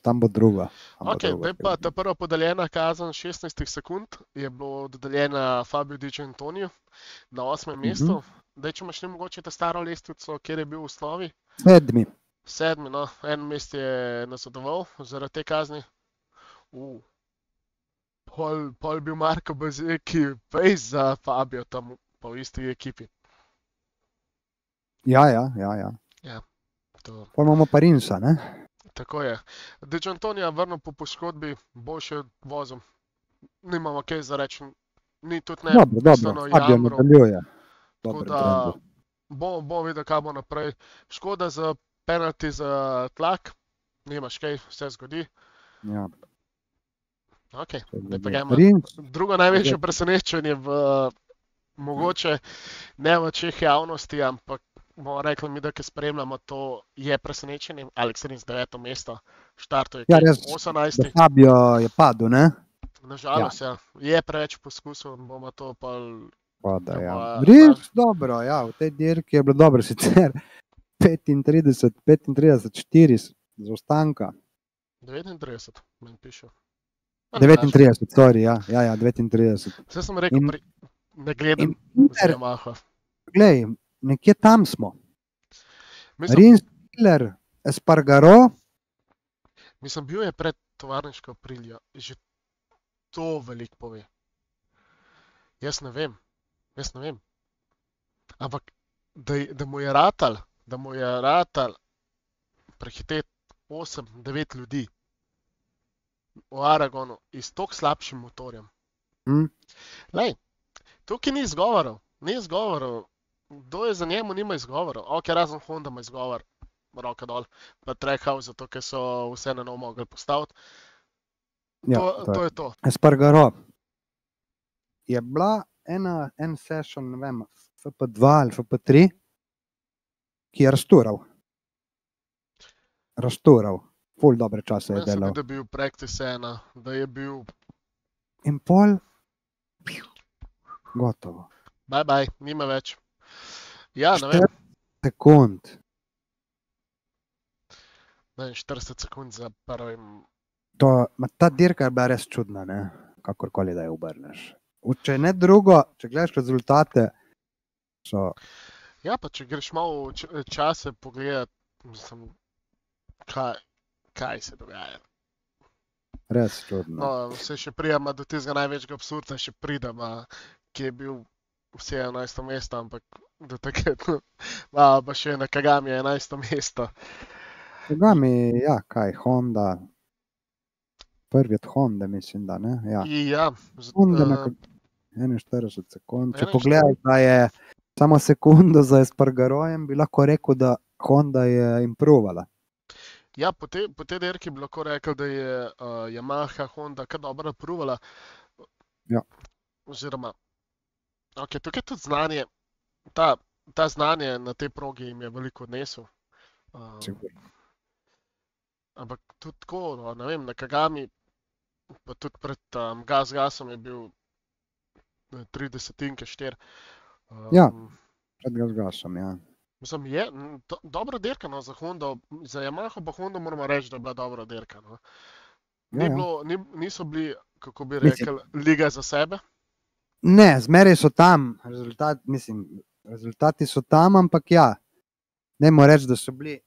tam bo druga. Ok, zdaj pa ta prva podeljena kazen 16 sekund je bilo dodeljena Fabio Di Giannantoniju na 8. mestu. Zdaj, če imaš ne mogoče ta staro lestvico, kjer je bil v osnovi? 7. 7, no, en mest je nazadoval zaradi te kazni. Pol bil Marko Bezeki pejs za Fabio tam po isti ekipi. Ja. Ja, to. Pol imamo pa Rinsa, ne? Tako je. Di Giannantonija vrnil po poškodbi, bo še vozil. Nimamo kaj za reči. Ni tudi ne. Dobro, Fabio nadaljuje. Tako da bomo videli, kaj bo naprej. Škoda za penalti za tlak. Nimaš kaj, vse zgodi. Ja. Ok, zdaj pa gremo. Drugo največje presenečenje mogoče ne v Čeh javnosti, ampak bomo rekli mi, da ki spremljamo, to je presenečenje. Alex Rins 9. mesto, štartuje 18. Fabio je padel, ne? Nažalost, ja. Je preveč poskusov, bomo to pa... Rins, dobro, ja, v tej dirki je bilo dobro, sicer 35-4 zaostanka. 39, meni piše. 39, sorry, ja, 39. Vse sem rekel, ne gledam za Yamaha. Glej, nekje tam smo. Rins, Miller, Espargaro. Mislim, bil je pred tovarniško Aprilija, že to veliko pove. Jaz ne vem. Ampak, da mu je ratal prehiteti 8-9 ljudi v Aragonu in s toliko slabšim motorjem. Lej, tukaj ni izgovorov. Kdo je za njemu, nima izgovorov. Ok, razen Honda ima izgovor, roka dol, pa Trackhouse, zato ker so vse na novo mogli postaviti. To je to. Espargaro. Je bila en session, ne vem, FP2 ali FP3, ki je rastural. Ful dobre čase je delal. Mislim, da je bil practice 1, da je bil... In pol... Gotovo. Bye, nima več. Ja, ne vem. 40 sekund. 40 sekund za prvim... Ta dirka je bila res čudna, ne? Kakorkoli da je obrneš. Če ne drugo, če gledaš rezultate, so... Ja, pa če greš malo čase pogledati, mislim, kaj se dogaja. Res čudno. No, se še prijema do tistega največjega absurda, še pridem, ki je bil vse 11. mesto, ampak do takrat, pa še na Kagami 11. mesto. Kagami, ja, kaj, Honda. Prvi od Honda, mislim, da ne. Ja. Honda na 41 sekund. Če pogledaš, da je samo sekundo za Espargarojem, bi lahko rekel, da Honda je improvala. Ja, po tej dirki bi lahko rekel, da je Yamaha Honda kar dobro improvala. Ja. Oziroma, ok, tukaj tudi znanje, ta znanje na tej progi jim je veliko odnesel. Ampak tudi tako, ne vem, na Kagami, pa tudi pred Gasom je bil 30-4. Ja, pred Gasom, ja. Mislim, je dobra dirka, no, za Honda, za Yamaha pa Honda moramo reči, da je bila dobra dirka, no. Niso bili, kako bi rekel, liga za sebe. Ne, zmeraj so tam, rezultati so tam, ampak ja, dajmo reči, da so bili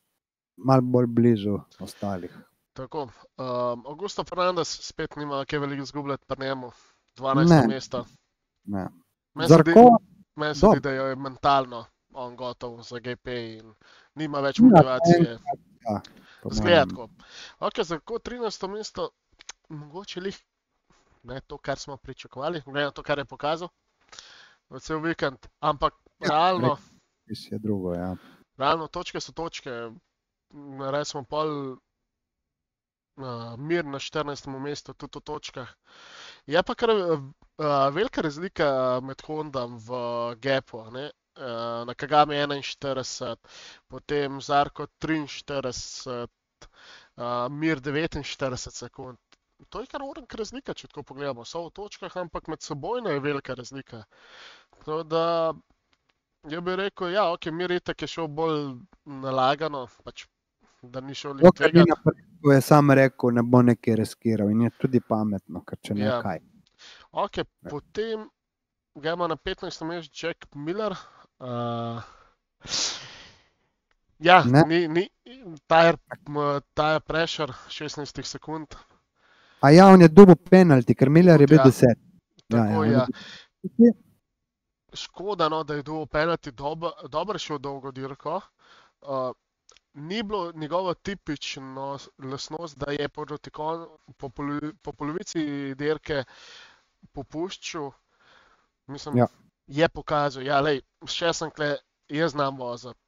malo bolj blizu ostalih. Tako. Augusto Fernandez spet nima kaj veliko izgubljati pri njemu. 12. Ne, mesto. ne. Meni se zdi, Zarko, meni se zdi, dobro. da je mentalno on gotov za GP in nima več Ja, motivacije. ja, po Zgleda mojem. tako. Ok, Zarko 13. mesto, mogoče lih ne to, kar smo pričakovali, glede na to, kar je pokazal v cel vikend, ampak realno, Res je drugo, ja. realno točke so točke. Res smo pol mir na 14. mestu, tudi v točkah. Je pa kar velika razlika med Hondam v Gapu, ne? Na Kagami 41, potem Zarko 43, Mir 49 sekund. To je kar uranka razlika, če tako pogledamo. So v točkah, ampak med sebojno je velika razlika. Tako da, jaz bi rekel, ja, ok, Mir itak je šel bolj nalagano, pač, da ni šel Dokler ni tvegati. napredoval, je sam rekel, ne bo nekaj riskiral in je tudi pametno, ker če ne Ja. kaj. Ok, potem gremo na 15. mesto Jack Miller. Ja, Ne. tire pressure 16 sekund. A ja, on je dobil penalti, ker Miller je Tudi bil ja. 10. Tako, on je ja. bil 10. Škoda, no, da je dobil penalti, dobro šel dolgo dirko. Ni bilo njegovo tipično lastnost, da je po polovici dirke popuščal. Mislim, Ja. je pokazal, ja, lej, še sem kle, jaz znam voziti.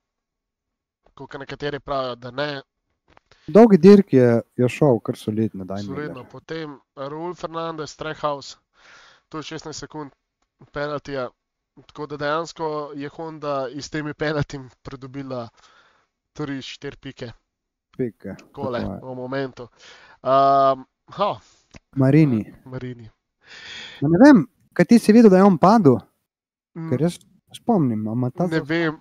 Kot nekateri pravijo, da ne, Dolgi dirk je šel, kar solidno, daj solidno. Miller. Potem Raul Fernandez, Trehouse, tu je 16 sekund penaltija. Tako da dejansko je Honda iz temi penaltim pridobila 3-4 pike, Pike. kole, tako je. v momentu. Marini. Marini. Ma ne vem, kaj ti si videl, da je on padel? Mm, Ker jaz spomnim, ima ta Ne vem,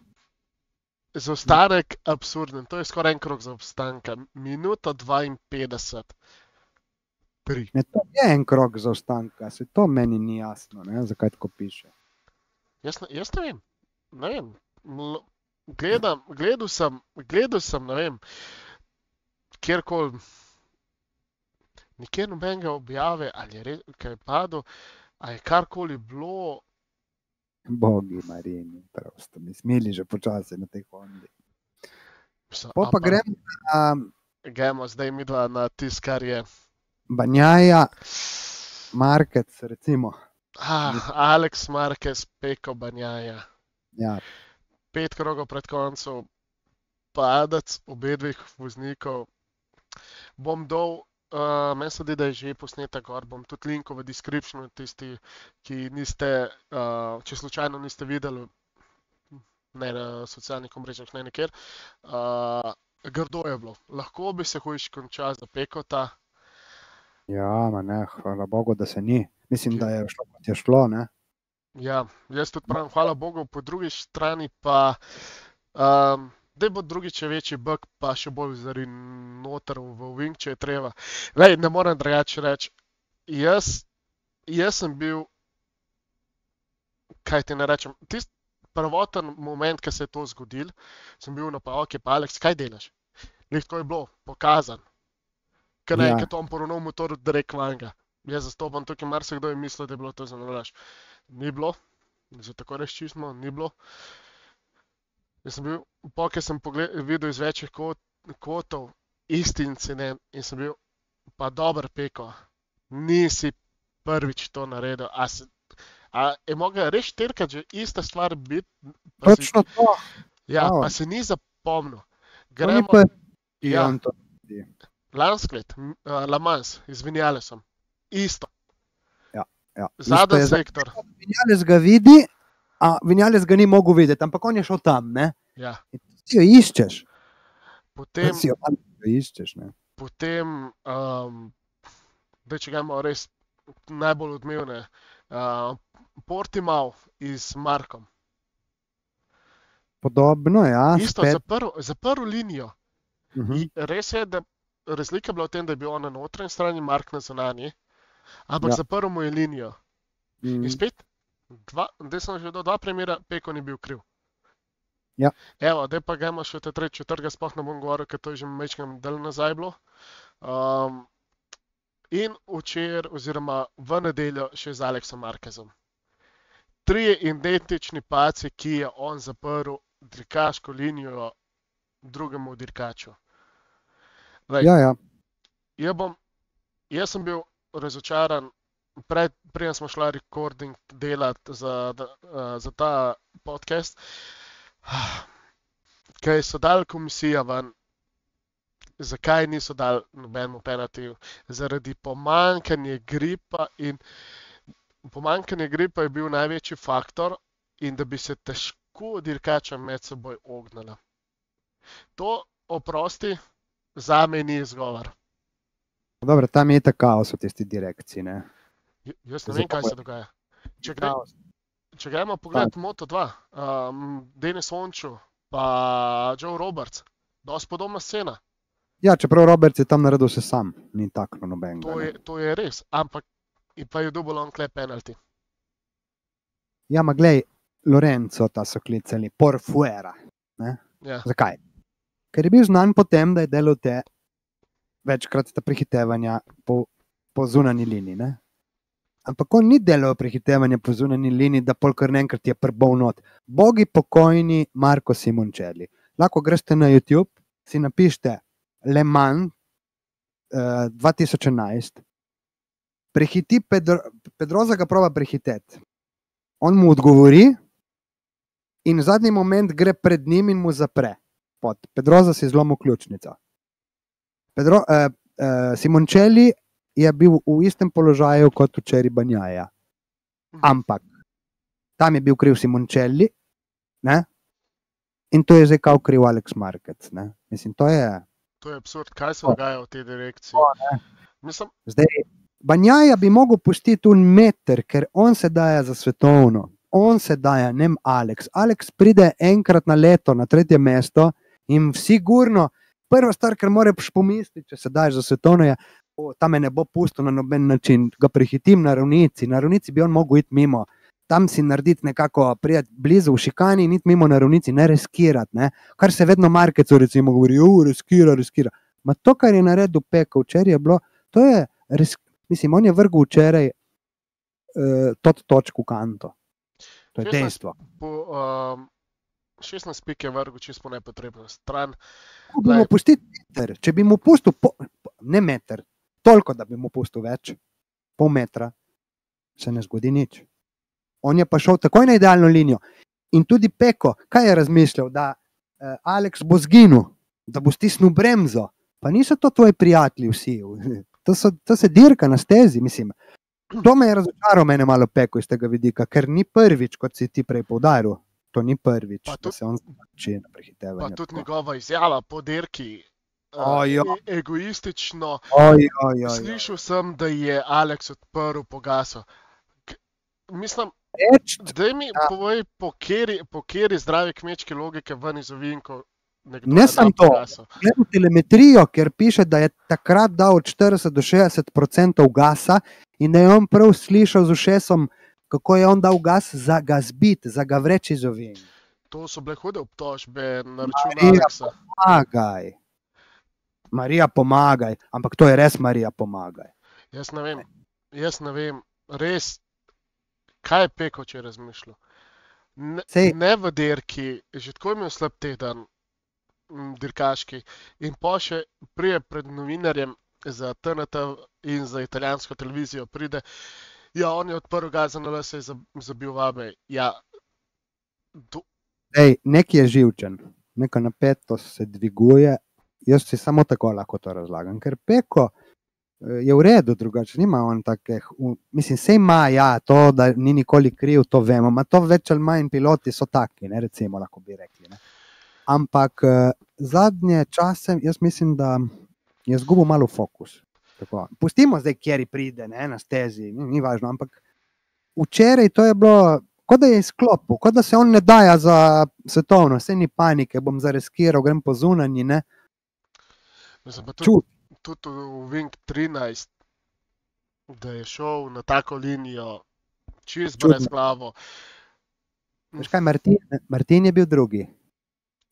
zaostanek absurden, to je skoraj en krog zaostanka, minuta 52. Ne, to je en krog zaostanka, se to meni ni jasno, ne, zakaj tako piše. Jaz ne vem, ne vem. Gledal sem, ne vem, kjerkoli, nikjer nobenega objave, ali je res, kaj je padel, ali je karkoli bilo. Bogi Marini, prosto, mi smili že počasi na tej Hondi. Mislim, Pa ampak gremo na gremo zdaj midva na tisto, kar je. Banjaja, Markec, recimo. Alex Marquez, Peko Banjaja. Ja, 5 krogov pred koncem, padec obedvih voznikov. Bom dol, meni se zdi, da je že posnetek gor, bom tudi linkov v descriptionu, tisti, ki niste, če slučajno niste videli, ne na socialnih omrežjih, ne nikjer. Grdo je bilo, lahko bi se hujš končal za Pekota. ja, ma ne, hvala Bogu, da se ni. Mislim, da je šlo, kot je šlo, ne. Ja, jaz tudi pravim, hvala Bogu, po drugi strani pa, da bo drugič večji bug, pa še bolj zari noter v wing, če je treba. Lej, ne morem drugače reči. Jaz sem bil, kaj ti ne rečem, tisti prvoten moment, ko se je to zgodil, sem bil na pa, ok, pa Alex, kaj delaš? Lih tako je bilo, pokazan. Ker Ja. naenkrat on poravnal motor direkt vanga. Jaz zastopam tukaj, marsikdo je mislil, da je bilo to za nalaž. Ni bilo, za tako reč čisto, ni bilo. Jaz sem bil, ker sem videl iz večjih kotov isti incident in sem bil, pa dober Peko, nisi prvič to naredil. A je mogla res štirikrat že ista stvar biti? Točno to. Ja, Bravo. pa se ni zapomnil. To ni Gremo, pa, ki ja. on to naredi. lansko let, Le Mans, z Vinjalesom. Isto. Ja. Zadnji Isto je, sektor. Vinjales ga vidi, a Vinjales ga ni mogel videti, ampak on je šel tam, ne. Ja. In ti jo iščeš. Potem, Si jo iščeš, ne. da če gremo res najbolj odmevne, Portimao z Markom. Podobno, ja. Isto, spet. zaprl linijo. Mhm. Res je, da razlika je bila v tem, da je bil on na notranji strani, Mark na zunanji, ampak Ja. zaprl mu je linijo. Mhm. In spet, zdaj sem že do 2 primera, Peko ni bil kriv. Ja. Evo, zdaj pa gremo še te 3. četrtega, sploh ne bom govoril, ker to je že mečkam del nazaj bilo. Um, in včeraj, oziroma v nedeljo, še z Aleksom Markezom. 3 identični paci, ki je on zaprl dirkaško linijo drugemu dirkaču. Lej, Ja. jaz sem bil razočaran, preden smo šla recording delati za ta podcast, kaj so dali komisija ven, zakaj niso dali nobenemu penaltiju, zaradi pomanjkanja gripa in pomanjkanje gripa je bil največji faktor in da bi se težko dirkača med seboj ognala. To, oprosti, zame ni izgovor. Dobro, tam je ta kaos v tisti direkciji, ne? Jaz ne vem, kaj se dogaja. Če gremo pogledati Moto2, Denis Onču pa Joe Roberts, dosti podobna scena. Ja, čeprav Roberts je tam naredil vse sam, ni takno nobenega. To je res, ampak pa je dobil on klep penalti. Ja, ma glej, Lorenzo ta so klicali por fuera. Ne? Ja. Zakaj? Ker je bil znan po tem, da je delal te večkrat ta prehitevanja po zunanji liniji. Ne? Ampak on ni delal prehitevanja po zunanji liniji, da polkar enkrat je prbol not. Bogi pokojni Marko Simoncelli. Lahko greste na YouTube, si napišite Le Mans 2011, prehiti Pedroza ga proba prehiteti. On mu odgovori in v zadnji moment gre pred njim in mu zapre. Pedroza si zlomil ključnico. Simoncelli je bil v istem položaju kot včeraj Banjaja. Ampak tam je bil kriv Simoncelli, ne? In to je zdaj kao kriv Alex Marquez. Ne? Mislim, to je absurd, kaj se dogaja v tej direkciji. Zdaj, Banjaja bi mogel pustiti un meter, ker on se daje za svetovno. On se daje, ne Alex. Alex pride enkrat na leto na 3. mesto in sigurno, prva stvar, kar moraš pomisliti, če se daješ za svetovno, je, tam me ne bo pustil na noben način, ga prehitim na ravnici. Na ravnici bi on mogel iti mimo. Tam si narediti nekako, prijeti blizu v šikani in iti mimo na ravnici, ne riskirati. Ne? Kar se vedno Marquezu recimo govori, riskira. Ma to, kar je naredil Peko včeraj, je bilo, to je, mislim, on je vrgel včeraj točko v kanto. To je dejstvo. 16 pik je vrgel čisto nepotrebno stran. Če bi mu pustil, ne meter, toliko, da bi mu pustil več, pol metra, se ne zgodi nič. On je pa šel takoj na idealno linijo. In tudi Peko, kaj je razmišljal, da Alex bo zginil, da bo stisnil bremzo. Pa niso to tvoji prijatelji vsi. To se dirka na stezi, mislim. To me je razočaralo mene malo Peko iz tega vidika, ker ni prvič, kot si ti prej poudaril. To ni prvič, da se on začne na prehitevanje. Pa tudi njegova izjava po dirki, egoistično. Slišal sem, da je Alex odprl pogaso. Mislim, daj mi povej, po kjeri zdravi kmečke logike ven iz ovinkov nekdo ne sam to, pogaso. Gledam telemetrijo, ker piše, da je takrat dal od 40 do 60% gasa in da je on prav slišal z ušesom, kako je on dal gas za ga zbiti, za ga vreči iz ovink. To so bile hude obtožbe na račun Alexa. Marija pomagaj, ampak to je res Marija pomagaj. Jaz ne vem, res, kaj je Peko če razmišljal. Ne v dirki, že tako imel slab teden dirkaški in pa še prije pred novinarjem za TNT in za italijansko televizijo pride, ja, on je odprl gas na LS in zabil vabe. Ja. Nek je živčen, neka napetost se dviguje, jaz si samo tako lahko to razlagam, ker Peko je v redu drugače, nima on takih, mislim, sej ima, ja, to, da ni nikoli kriv, to vemo, ma to več ali manj piloti so taki, ne, recimo, lahko bi rekli, ne. Ampak zadnje čase, jaz mislim, da je zgubil malo fokus. Tako. Pustimo zdaj, kjeri pride, ne, na stezi, ni važno, ampak včeraj to je bilo, kot da je izklopil, kot da se on ne daja za svetovno, vse ni panike, bom zareskiral, grem po zunanji, ne. Tudi v Wing 13, da je šel na tako linijo, čist brez glavo. Veš kaj, Martin je bil drugi,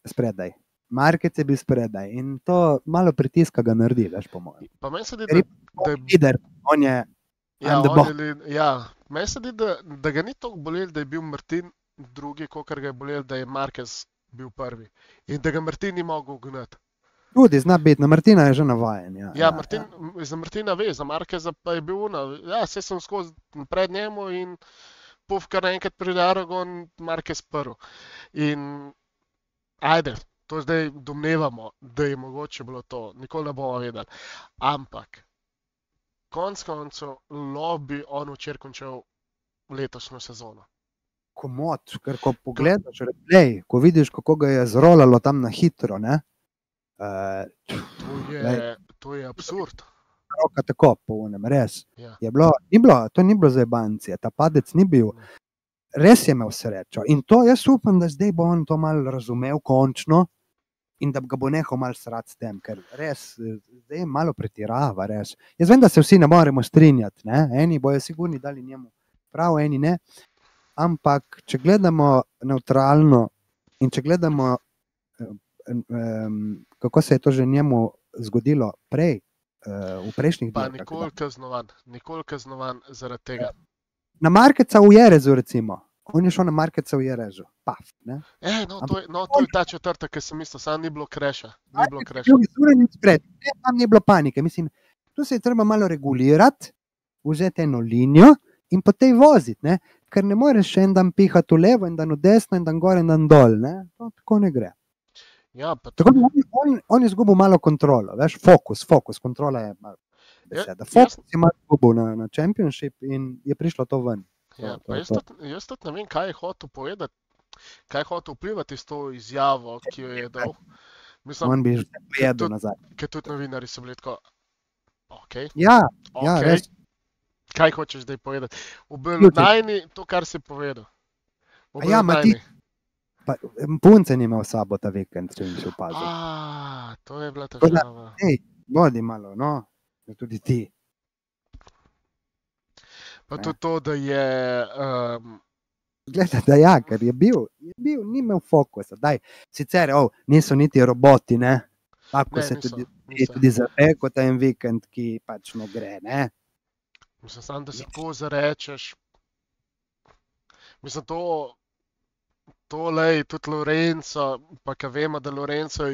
spredaj. Markec je bil spredaj in to malo pritiska ga naredi, veš, po mojem. Pa meni se zdi, Ker je lider, on je ja, on the on boss. je ja, meni se zdi, da ga ni toliko bolelo, da je bil Martin drugi, kolikor ga je bolelo, da je Marquez bil prvi. In da ga Martin ni mogel ugnati. Tudi zna biti, na Martina je že navajen. Ja, Martin, za Martina ve, za Marqueza pa je bil ja, saj sem skozi pred njemu in puf, kar naenkrat pride Aragon, Marquez prvi. In ajde, to zdaj domnevamo, da je mogoče bilo to, nikoli ne bomo vedeli. Ampak, konc koncev, lobby on včeraj končal letošnjo sezono. Komot, ker ko pogledaš replay, ko vidiš, kako ga je zrolalo tam na hitro, ne? To je absurd. Roka tako, povnem, res. Ja. To ni bilo za jebancije, ta padec ni bil. Res je imel srečo. In to jaz upam, da zdaj bo on to malo razumel končno in da ga bo nehal malo srati s tem, ker res zdaj malo pretirava, res. Jaz vem, da se vsi ne moremo strinjati, ne? Eni bojo sigurni dali njemu prav, eni ne. Ampak, če gledamo neutralno in če gledamo, kako se je to že njemu zgodilo prej, v prejšnjih Pa dirkah. nikoli kaznovan zaradi tega. Na Markeca v Jerezu, recimo. On je šel na Markeca v Jerezu. Paf, ne? To je ta četrta, ki sem mislil, samo ni bilo kreša. Tam ni bilo panike. Mislim, tu se je treba malo regulirati, vzeti eno linijo in po tej voziti, ne? Ker ne moreš še en dan pihati v levo, en dan v desno, en dan gor, en dan dol. Ne? To tako ne gre. Ja, pa Tako da on je izgubil malo kontrolo, veš, fokus, kontrola je malo beseda. Fokus je malo izgubil na Championship in je prišlo to ven. Ja, jaz tudi ne vem, kaj je hotel povedati, kaj je hotel vplivati s to izjavo, ki jo je dal. Mislim, on bi že pojedel nazaj. Ker tudi novinari so bili tako, ok. Ja, res. Kaj hočeš zdaj povedati? V Bernajni to, kar si povedal. Ja, punce ni imel sabo ta vikend, če nisi opazil. To je bila težava. Bodi malo, no, tudi ti. Pa tudi to, da je... Gledaj, da ja, ker je bil, ni imel fokusa. Daj, sicer, niso niti roboti, ne? Tako se tudi zareko ta en vikend, ki pač ne gre, ne? Mislim, sam, da si tako zarečeš. Mislim, lej, tudi Lorenzo, pa ka vemo, da Lorenzo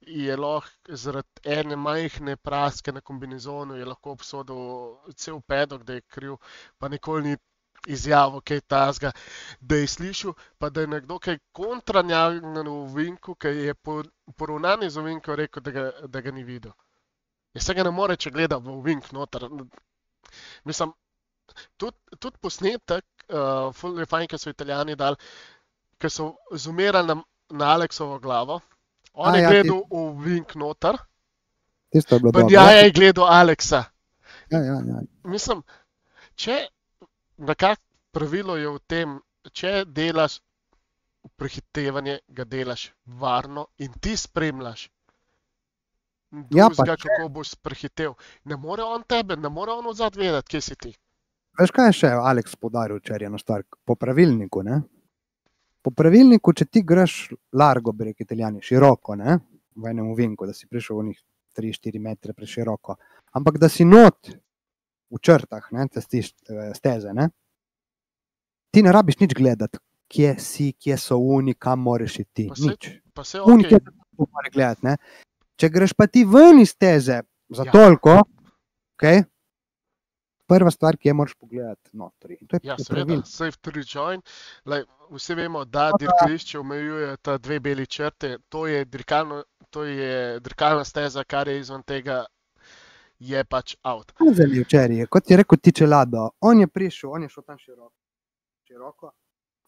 je lahko zaradi ene majhne praske na kombinezonu je lahko obsodil cel pedok, da je kriv, pa nikoli ni izjavil kaj tazga, da je slišal, pa da je nekdo kaj kontranjavljen v ovinku, ki je poravnan iz ovinka rekel, da ga ni videl. Jaz se ga ne more, če gleda v ovink noter. Mislim, tudi posnetek, ful je fajn, ki so Italijani dali, ki so zoomirali na Aleksovo glavo. On je gledal v vink noter. Tisto je bilo dobro. Ja, je gledal Aleksa. Ja. Mislim, nekako pravilo je v tem, če delaš prehitevanje, ga delaš varno in ti spremljaš. Drugega, kako boš prehitev. Ne more on tebe, ne more on odzad vedeti, kje si ti. Veš, kaj je še Aleks podaril včeraj na stvar? Po pravilniku, ne? Po pravilniku, če ti greš largo, bi rekli Italijani, široko, ne? V enem ovinku, da si prišel v njih 3-4 metre preširoko. Ampak da si not v črtah, ne, steze, ne? Ti ne rabiš nič gledati, kje si, kje so uni, kam moraš iti, nič. Uni, kje se mora gledati, ne? Če greš pa ti ven iz steze za toliko, okej? Prva stvar, ki je moraš pogledati notri. Ja, seveda, safe rejoin. Vsi vemo, da dirkališče omejuje ta dve beli črte. To je dirkalna steza, kar je izven tega, je pač out. Včeraj, kot je rekel Tičelado, on je prišel, on je šel tam široko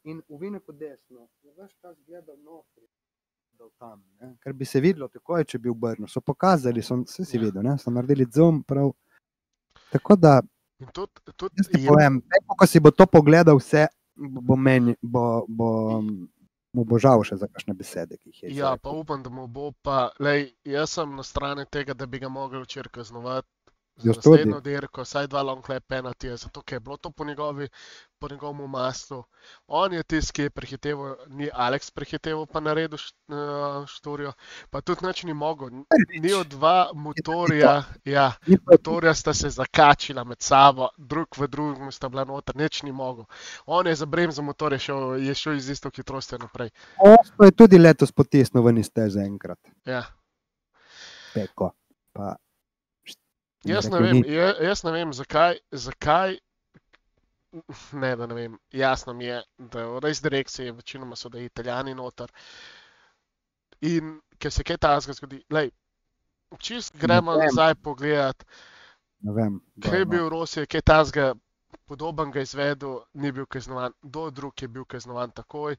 in v vineku desno, je ves čas gledal notri, tam, ne? Ker bi se videlo tako, če bi obrnil. So pokazali, vse si videl, ne? So naredili zoom prav. Tako da jaz ti povem, ko si bo to pogledal vse, mu bo žal še za kakšne besede, ki jih je. Ja, pa upam, da mu bo pa, jaz sem na strani tega, da bi ga mogel včeraj kaznovati, za Jaz tudi. naslednjo dirko, vsaj 2 long lap penaltije, zato ker je bilo to po njegovem maslu. On je tisti, ki je prehiteval, ni Alex prehiteval, pa naredil štorijo, pa tudi nič ni mogel. Ni od dva motorja, ja, Ni pa- motorja sta se zakačila med sabo, drug v drugem sta bila noter, nič ni mogel. On je za bremzo motor je šel iz isto hitrostjo naprej. Osto je tudi letos potisnil ven iz teze enkrat. Ja. Peko. Pa, Jaz ne rekel, vem, ni. jaz ne vem, zakaj, ne, da ne vem, jasno mi je, da v res direkciji večinoma so da Italijani noter. In ker se kaj takega zgodi, lej, čist gremo vem. nazaj pogledat, Ne vem. kaj je bil Rossi, kaj takega podobnega izvedel, ni bil kaznovan, kdo drug je bil kaznovan takoj.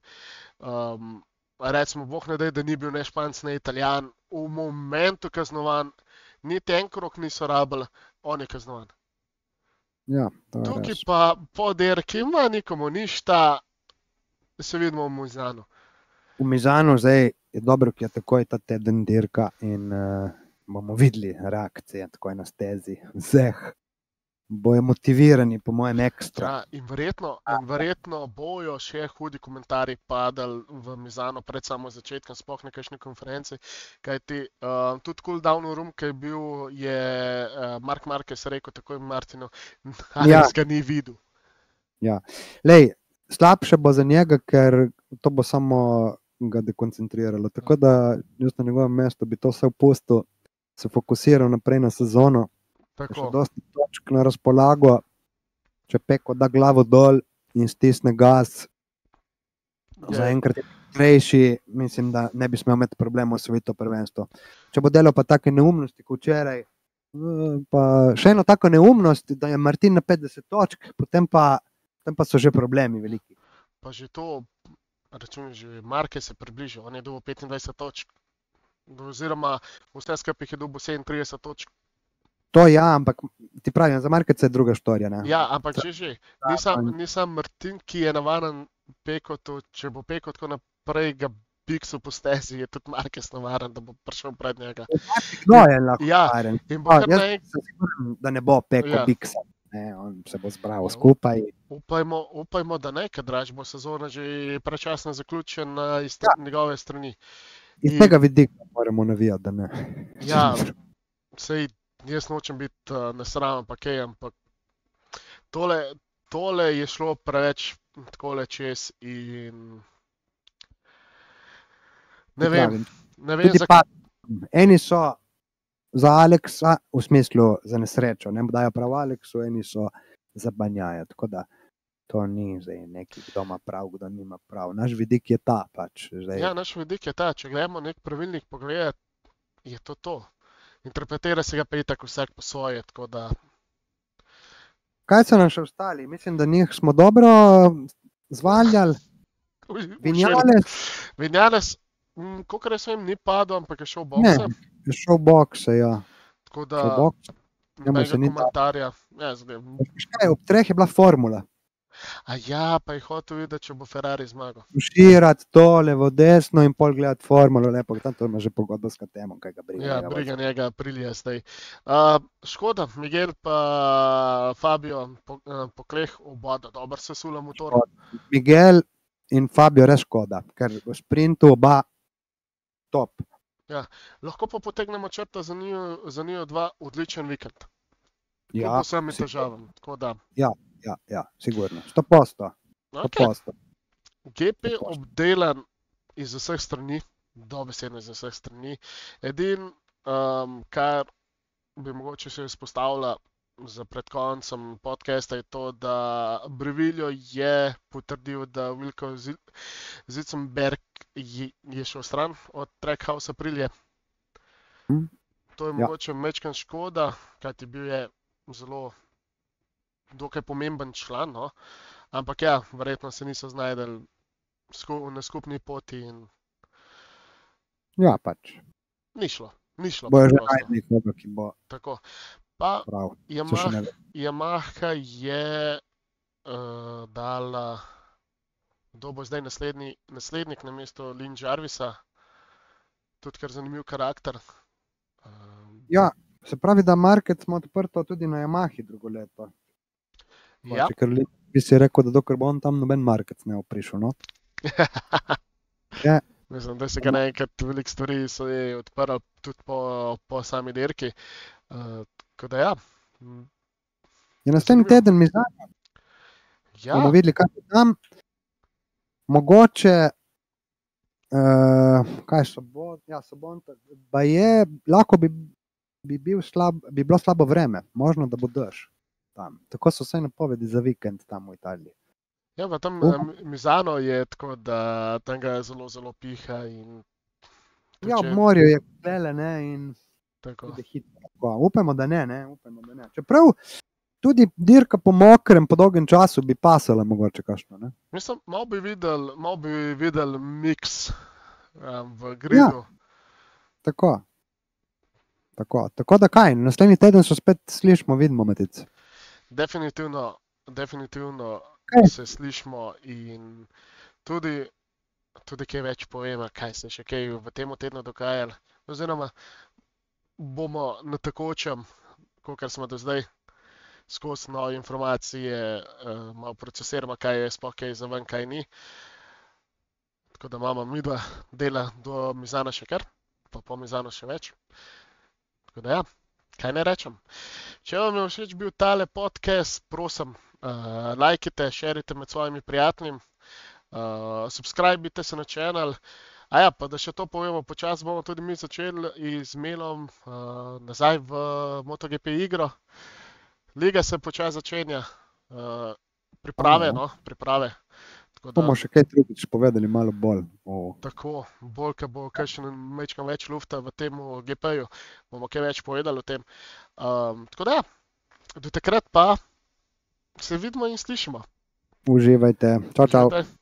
Recimo, boh ne daj, da ni bil ne Španc, ne Italijan, v momentu kaznovan, niti en krog niso rabili, on je kaznovan. Ja, to je Tukaj res. pa po dirki ima nikomu ništa, se vidimo v Mizanu. V Mizanu zdaj je dobro, ki je takoj ta teden dirka in bomo videli reakcije takoj na stezi vseh. Bojo motivirani, po mojem, ekstra. Ja, in verjetno bojo še hudi komentarji padali v Mizano pred samo začetkom, sploh na kakšni konferenci. Kajti tudi cooldown room, ki je bil, je Mark Marquez rekel takoj Martinu, Alex ga ni videl. Lej, slabše bo za njega, ker to bo samo ga dekoncentriralo. Tako da jaz na njegovem mestu bi to vse opustil, se fokusiral naprej na sezono. Še Tako, dosti točk na razpolago, če Peko da glavo dol in stisne gas, zaenkrat je hitrejši, mislim, da ne bi smel imeti problemov osvojiti to prvenstvo. Če bo delal pa take neumnosti, kot včeraj, pa še eno tako neumnost, da je Martin na 50 točk, potem pa so že problemi veliki. pa že to, račun, že Marquez se približal, on je dobil 25 točk, oziroma vse skupaj je dobil 37 točk. To ja, ampak ti pravim, za Markeca je druga štorija. Ne? Ja, ampak že. Nisem Martin, ki je navaden Pekotu, če bo Pekot tako naprej ga biksu po stezi, je tudi Marquez navaden, da bo prišel pred njega. No, je lahko Ja, navaren. in bo kar Jaz naenkrat, sem siguren, da ne bo Peko Ja. biksa. Ne, on se bo zbral Ja, skupaj. upajmo, da ne, ker draž bo sezona že prečasno zaključena iz njegove strani. Iz In- tega vidika moramo navijati, da ne. Ja, sej jaz nočem biti nesramen, pa kaj, ampak tole je šlo preveč takole čez in ne vem, Pravim. ne vem, Tudi zakaj. eni so za Aleksa, v smislu za nesrečo, ne dajo prav Aleksu, eni so za Banjaja. Tako da to ni zdaj neki, kdo ima prav, kdo nima prav. Naš vidik je ta pač. Zdaj. Ja, naš vidik je ta, če gledamo nek pravilnik pogledati, je to. Interpretira se ga pa itak vsak po svoje, tako da Kaj so nam še ostali? Mislim, da njih smo dobro zvaljali. Vinjales, kolikor jaz vem, ni padel, ampak je šel v Ne, bokse, je šel v bokse, ja. tako Šel da v bokse. njemu se nobenega ni dalo. komentarja. Ja, zdaj, Kaj, ob treh je bila formula. a ja, pa je hotel videti, če bo Ferrari zmagal. Širati to levo desno in pol gledati formulo, lepo, tam to ima že pogodbo s KTM, kaj ga briga. Ja, njega briga vozi. njega Aprilija zdaj. Škoda, Miguel pa Fabio pokleh oboda, dobro se sula motor. Miguel in Fabio res škoda, ker v sprintu oba top. Lahko pa potegnemo črto za njiju dva odličen vikend. Ja, Kljub vsem težavam. Tako da, ja, sigurno. 100%. okej. 100%. GP obdelan iz vseh strani, dobesedno iz vseh strani. Edin, kar bi mogoče se izpostavila za pred koncem podcasta, je to, da Breviljo je potrdil, da Wilko Zitzenberg je šel stran od Trackhouse Aprilije. To je Ja. mogoče mečkan škoda, kajti bil je zelo dokaj pomemben član, no? Ampak ja, verjetno se niso znajdeli na skupni poti in Ja, pač. ni šlo. Bojo že preprosto. najdli koga, ki bo Tako. Pa prav. Se še ne ve. Yamaha je dala, kdo bo zdaj naslednik na mesto Lynn Jarvisa, tudi kar zanimiv karakter. Ja, Se pravi, da market smo odprto tudi na Yamahi drugo leto. Ja. Ker bi si rekel, da dokler bo on tam, noben market ne bo prišel, no? Ja. Mislim, da se ga naenkrat veliko stvari so odprli tudi po sami dirki. Tako da ja. Je naslednji teden mi zanima. Ja, Bomo videli, kaj je tam. Mogoče, kaj sobota, pa je, lahko bi bilo slabo vreme, možno, da bo dež tam. Tako so vsaj napovedi za vikend tam v Italiji. ja, pa tam Misano je tako, da tam ga zelo, zelo piha in Ja, ob morju je klele, ne, in tako. tudi hitro. Upamo, da ne, upamo, da ne. Čeprav tudi dirka po mokrem, po dolgem času bi pasala mogoče kakšno, ne? Mislim, malo bi videl miks v gridu. Ja. Tako da kaj, naslednji teden se spet slišimo, vidimo, Matic. Definitivno Kaj? se slišimo in tudi kaj več povemo, kaj se še kaj v tem tednu dogajalo. Oziroma bomo na tekočem, kakor smo do zdaj, skozi nove informacije, malo procesiramo, kaj je sploh kaj za ven, kaj ni. Tako da imamo midva dela do Misana še kar, pa po Misanu še več. Tako da ja, kaj ne rečem. Če vam je všeč bil tale podcast, prosim, lajkite, šerite med svojimi prijatelji, subscribite se na channel. A ja, pa da še to povemo, počasi bomo tudi mi začeli z mailom nazaj v MotoGP igro. Liga se počasi začenja, priprave. Tako da, Bomo še kaj drugič povedali malo bolj. tako, bolj, ko bo kakšen majčkeno več lufta v tem GP-ju, bomo kaj več povedali o tem. Tako da ja, do takrat pa se vidimo in slišimo. Uživajte. Čau, čau. Uživajte.